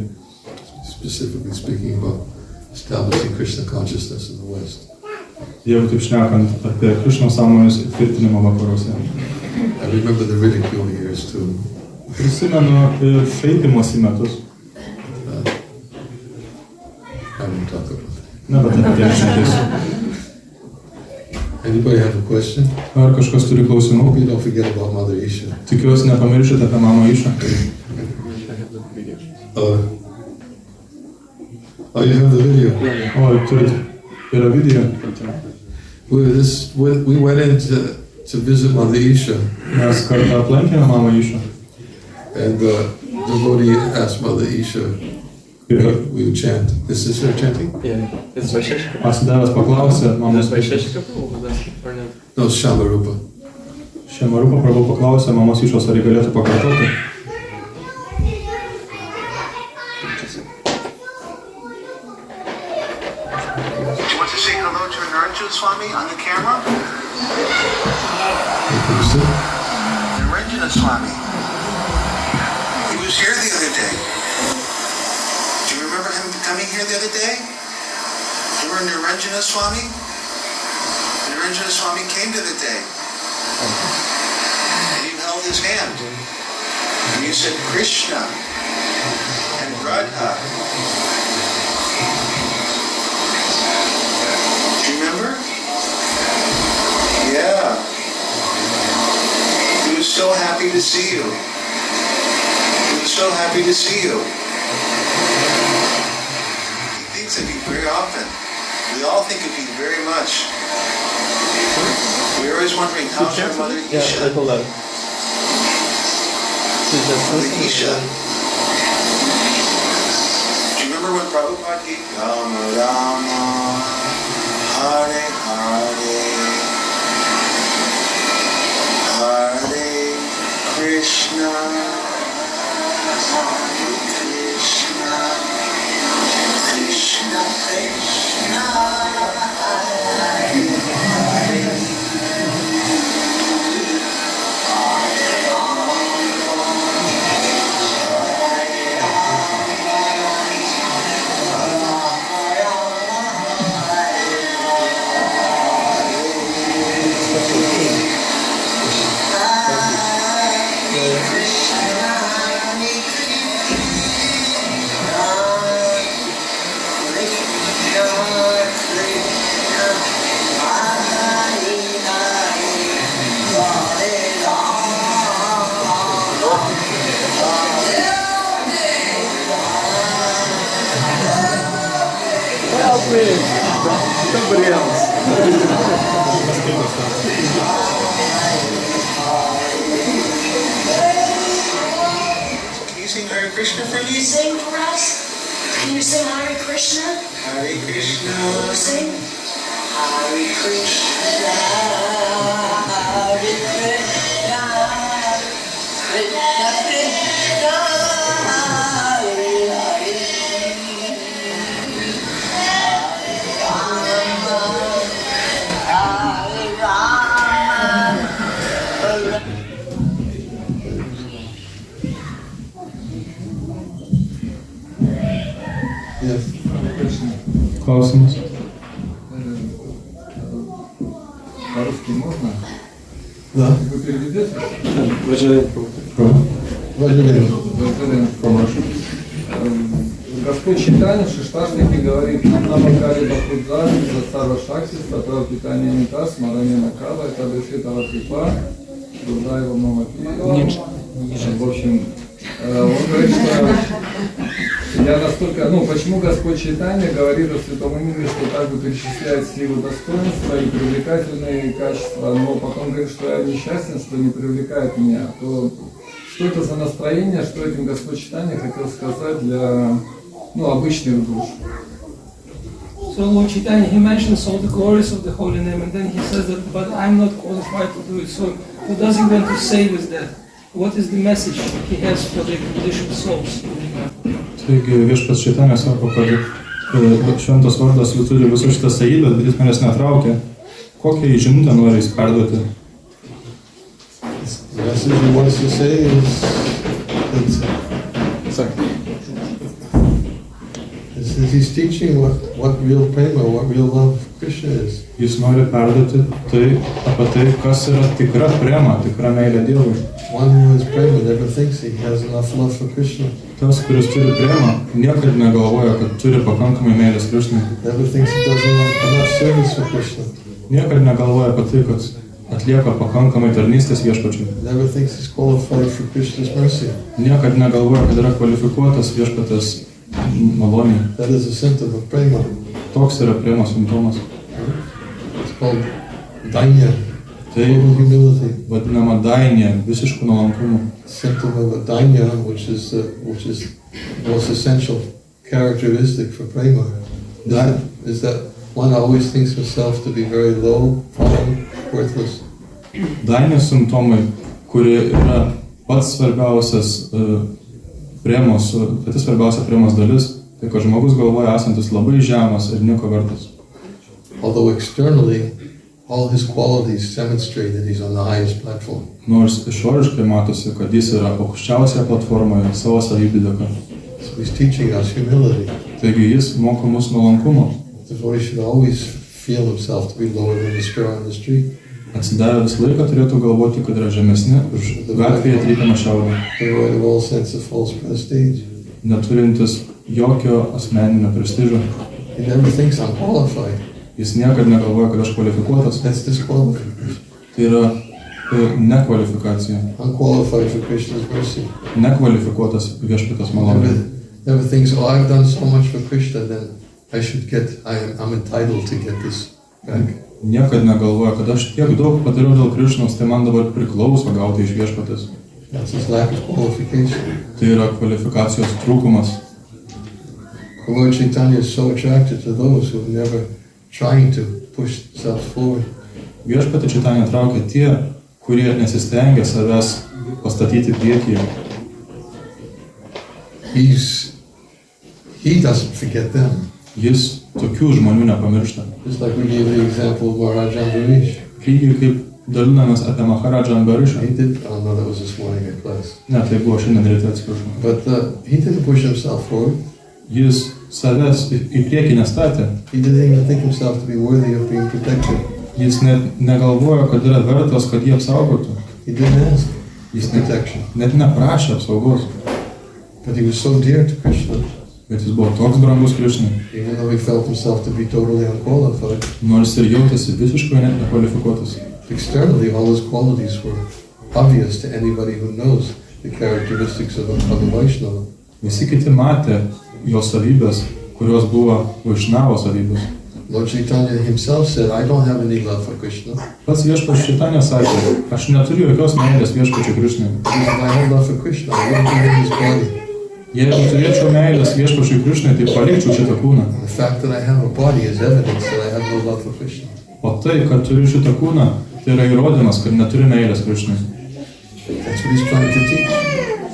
specifically speaking about establishing Krishna consciousness in the West. Jeigu taip šnekant apie Krišnos sąmonės įtvirtinimą vakaruose. I remember the ridicule years too. Prisimenu ir šaipimosi metus. I won't talk about that. Ne, bet apie tai šnekėsiu. Anybody have a question? Ar kažkas turi I klausimų? hope you don't forget about Mother Isha. Tikiuosi nepamiršite apie mamą Išą. Oh, you have the video. O, turit. Yra video. We went in to visit Mother Isha, Mes kartą aplankėme mamą Išą. and the devotee asked Mother Isha, Ir we would chant. Is this her chanting? atsidavęs paklausė mamos No, it's Shamarupa. Šemarupa Prabhu paklausė mamos Išos, ar jį galėtų pakartoti. Do you want to say hello to Naranjan Swami on the camera? Naranjan Swami. He was here the other day. Do you remember him coming here the other day? Remember Naranjan Swami? Naranjan Swami came to the day. And you held his hand. And you said Krishna and Radha. Do you remember? Yeah. He was so happy to see you. He was so happy to see you. He thinks of you very often. We all think of you very much. We're always wondering, how's your mother Isha? Mother Isha. Do you remember when Prabhupada gave Rama Rama, Hare Hare, Hare Krishna, Hare Krishna, Krishna Krishna, Hare Hare. Somebody else. Can you sing Hare Krishna for Can you me? sing for us? Can you sing Hare Krishna? Hare Krishna. Can you sing? Hare Krishna, Hare Krishna, klausimas. По-русски можно? Да. Вы переведете? Господь Чайтанья в Шишташнике говорит: Намакали Бахудзари, Застава Шакти, Статава Питания Нита, Смарани Накала, это Дышитава Крипа, Дурдаева Мамапи. В общем, он говорит, что я настолько, почему Господь Чайтанья говорит о святом имени, что так бы перечисляет все его достоинства и привлекательные качества, но потом говорит, что я несчастен, что не привлекает меня, то что это за настроение, что этим Господь Чайтанья хотел сказать для обычных душ? So Lord Chaitanya, he mentions all the glories of the holy name, and then he says that, but I'm not qualified to do it. So what does he want to say with that? What is the message he has for the conditioned souls? Taigi viešpats Čaitanija sako, kad šventas vardas jau turi visų šitas savybės, bet jis manęs netraukia. Kokią žinutę nori jis perduoti? The message he wants to say is that he's teaching what real prema, what real love of Krishna is. Jis nori perduoti apie tai, kas yra tikra prema, tikra meilė Dievui. One who has prema never thinks he has enough love for Krishna. Tas, kuris turi premą, niekad negalvoja, kad turi pakankamai meilės Krishnai. Never thinks he does enough service for Krishna. Niekad negalvoja apie tai, kad atlieka pakankamai tarnystės viešpačiui. Never thinks he's qualified for Krishna's mercy. Niekad negalvoja, kad yra kvalifikuotas viešpatės malonė. That is a symptom of prema. Toks yra premos simptomas. It's called dainya, Tai total humility. vadinama dainė, visiškų nuolankumų. Symptom of a dainya, which is the most essential characteristic for prema, is that one always thinks himself to be very low, fallen, worthless. Dainės simptomai, kurie yra pats svarbiausias premos, pati svarbiausia premos dalis, tai kad žmogus galvoja esantis labai žemas ir nieko vertas. Although externally, all his qualities demonstrate that he's on the highest platform. Nors išoriškai matosi, kad jis yra aukščiausioje platformoje savo savybių dėka. So he's teaching us humility. Taigi jis moko mus nuolankumo. The devotee should always feel himself to be lower than the sparrow on the street. Atsidavę visą laiką turėtų galvoti, kad yra žemesni už gatvėje trypiamą šiaudį, Devoid of all sense of false prestige. neturintis jokio asmeninio prestižo. He never thinks I'm qualified. Jis niekad negalvoja, kad aš kvalifikuotas. That's disqualification. Tai yra nekvalifikacija. Unqualified for Krishna's mercy. Nekvalifikuotas viešpaties malonė. Never thinks, oh, I've done so much for Krishna, then I'm entitled to get this back. Niekad negalvoja, kad aš tiek daug padariau dėl Krišnos, tai man dabar priklauso gauti iš viešpatės. That's his lack of qualification. Tai yra kvalifikacijos trūkumas. Lord Chaitanya is so attracted to those who are never trying to push themselves forward. Viešpatį Čaitanją traukia tie, kurie nesistengia savęs pastatyti priekyje. He doesn't forget them. Jis tokių žmonių nepamiršta. Just like we gave the example of Maharaj Ambarish. Lygiai kaip dalinamės apie Maharadžą Ambarišą. No, that was this morning in class. Ne, tai buvo šiandien ryte, atsiprašau. But he didn't push himself forward. Jis savęs į priekį nestatė. He didn't even think himself to be worthy of being protected. Jis net negalvojo, kad yra vertas, kad jį apsaugotų. He didn't ask Jis for protection. net neprašė apsaugos. But he was so dear to Krishna, Bet jis buvo toks brangus Krišnai. even though he felt himself to be totally unqualified. Nors ir jautėsi visiškai net nekvalifikuotas. Externally, all his qualities were obvious to anybody who knows the characteristics of a Vaishnava. Visi kiti matė jo savybės, kurios buvo Vaišnavo savybės. Lord Chaitanya himself said, I don't have any love for Krishna. Pats viešpats Čaitanija sakė, aš neturiu jokios meilės viešpačiui Krišnai. Because if I had love for Krishna, I wouldn't give him his body. Jeigu turėčiau meilės viešpačiui Krišnai, tai palikčiau šitą kūną. The fact that I have a body is evidence that I have no love for Krishna. O tai, kad turiu šitą kūną, tai yra įrodymas, kad neturiu meilės Krišnai. That's what he's trying to teach.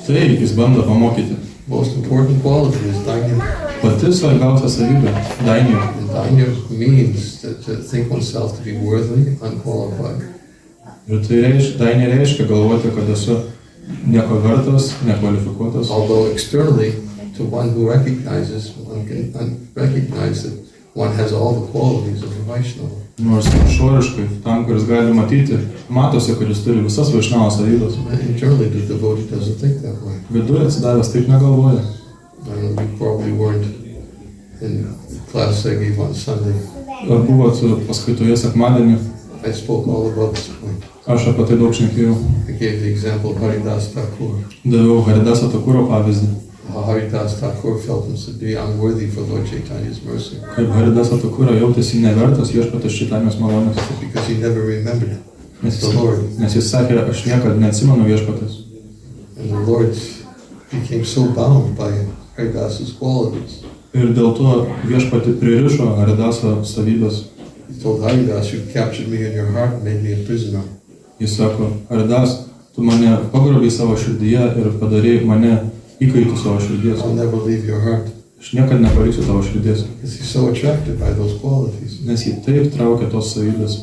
Tai jis bando pamokyti. Most important quality is dainya. Pati svarbiausia savybė – dainija. And dainya means to think oneself to be worthy, unqualified. Ir tai dainija reiškia galvoti, kad esu nieko vertas, nekvalifikuotas. Although externally, to one who recognizes, one can recognize that one has all the qualities of a Vaishnava. Nors išoriškai, tam, kuris gali matyti, matosi, kad jis turi visas Vaišnavo savybės. Internally, the devotee doesn't think that way. Viduje atsidavęs taip negalvoja. You probably weren't in the class I gave on Sunday. Ar buvot paskaitoje sekmadienį? I spoke all about this point. Aš apie tai daug šnekėjau. I gave the example of Haridas Thakur. Daviau Haridaso Thakuro pavyzdį. How Haridas Thakur felt himself to be unworthy for Lord Chaitanya's mercy. Kaip Haridaso Thakuro jautėsi nevertas viešpaties Čaitanijos malonės. Because he never remembered the Lord. Nes jis sakė, aš niekada neatsimenu viešpaties. And the Lord became so bound by Haridas's qualities. Ir dėl to viešpatį pririšo Haridaso savybės. He told Haridas, you captured me in your heart and made me a prisoner. Jis sako, Haridas, tu mane pagrobei savo širdyje ir padarei mane įkaitų savo širdies. I'll never leave your heart. Aš niekada nepaliksiu tavo širdies. Because he's so attracted by those qualities. Nes jį taip traukia tos savybės.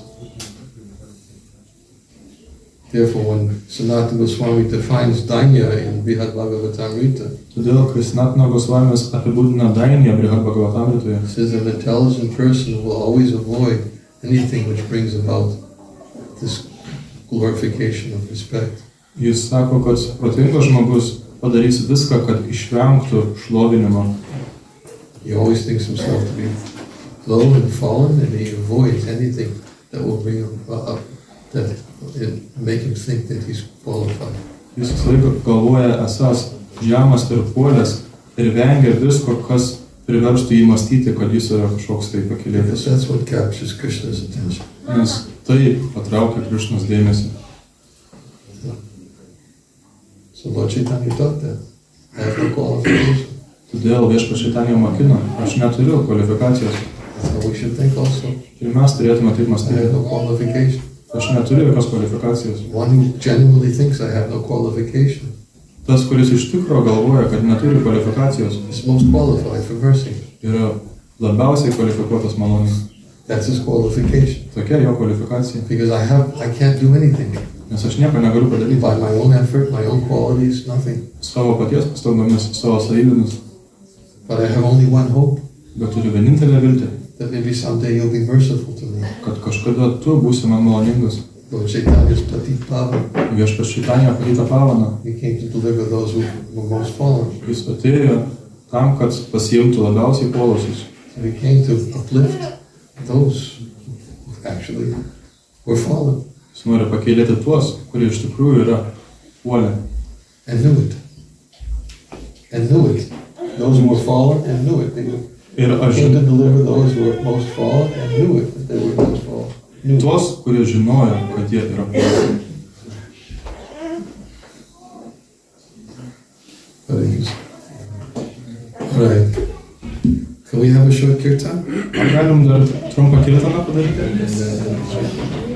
Therefore, when Sanatana Goswami defines Dainya in Brihad Bhagavatamrita, Todėl, kai Sanatana Gosvamis apibūdina Dainiją Brihad Bhagavatamritoje, he says an intelligent person will always avoid anything which brings about this glorification of respect. jis sako, kad protingas žmogus padarys viską, kad išvengtų šlovinimo. He always thinks himself to be low and fallen, and he avoids anything that will bring him up, that make him think that he's qualified. Jis visą laiką galvoja esas žemas ir puolęs ir vengia visko, kas priverstų jį mąstyti, kad jis yra kažkoks tai pakylėtas. That's what captures Krishna's attention. Nes tai patraukia Krišnos dėmesį. So Lord Chaitanya taught that. I have no qualification. Todėl viešpats Čaitanija mokino, aš neturiu kvalifikacijos. That's how we should think also. Ir mes turėtume taip I have mąstyti. no qualification. Aš neturiu jokios kvalifikacijos. One who genuinely thinks I have no qualification Tas, kuris iš tikro galvoja, kad neturi kvalifikacijos, is most qualified for mercy. yra labiausiai kvalifikuotas malonės. That's his qualification. Tokia jo kvalifikacija. Because I can't do anything. Nes aš nieko negaliu padaryti. By my own effort, my own qualities, nothing. Savo paties pastangomis, savo savybėmis. But I have only one hope, Bet turiu vienintelę viltį, that maybe someday you'll be merciful to me. kad kažkada tu būsi man maloningas. Lord Chaitanya's Patit Pavan. Viešpats Čaitanija Patita Pavana. He came to deliver those who were most fallen. Jis atėjo tam, kad pasiimtų labiausiai puolusius. So he came to uplift those who actually were fallen Jis nori pakėlėti tuos, kurie iš tikrųjų yra puolę. and knew it. And knew it. Those who were fallen and knew it. They Ir aš came to deliver those who were most fallen and knew it, that they were most fallen. Knew it. tuos, kurie žinojo, kad jie yra puolę. Right. Can we have a short kirtan? Ar galim dar trumpą kirtaną padaryti? And,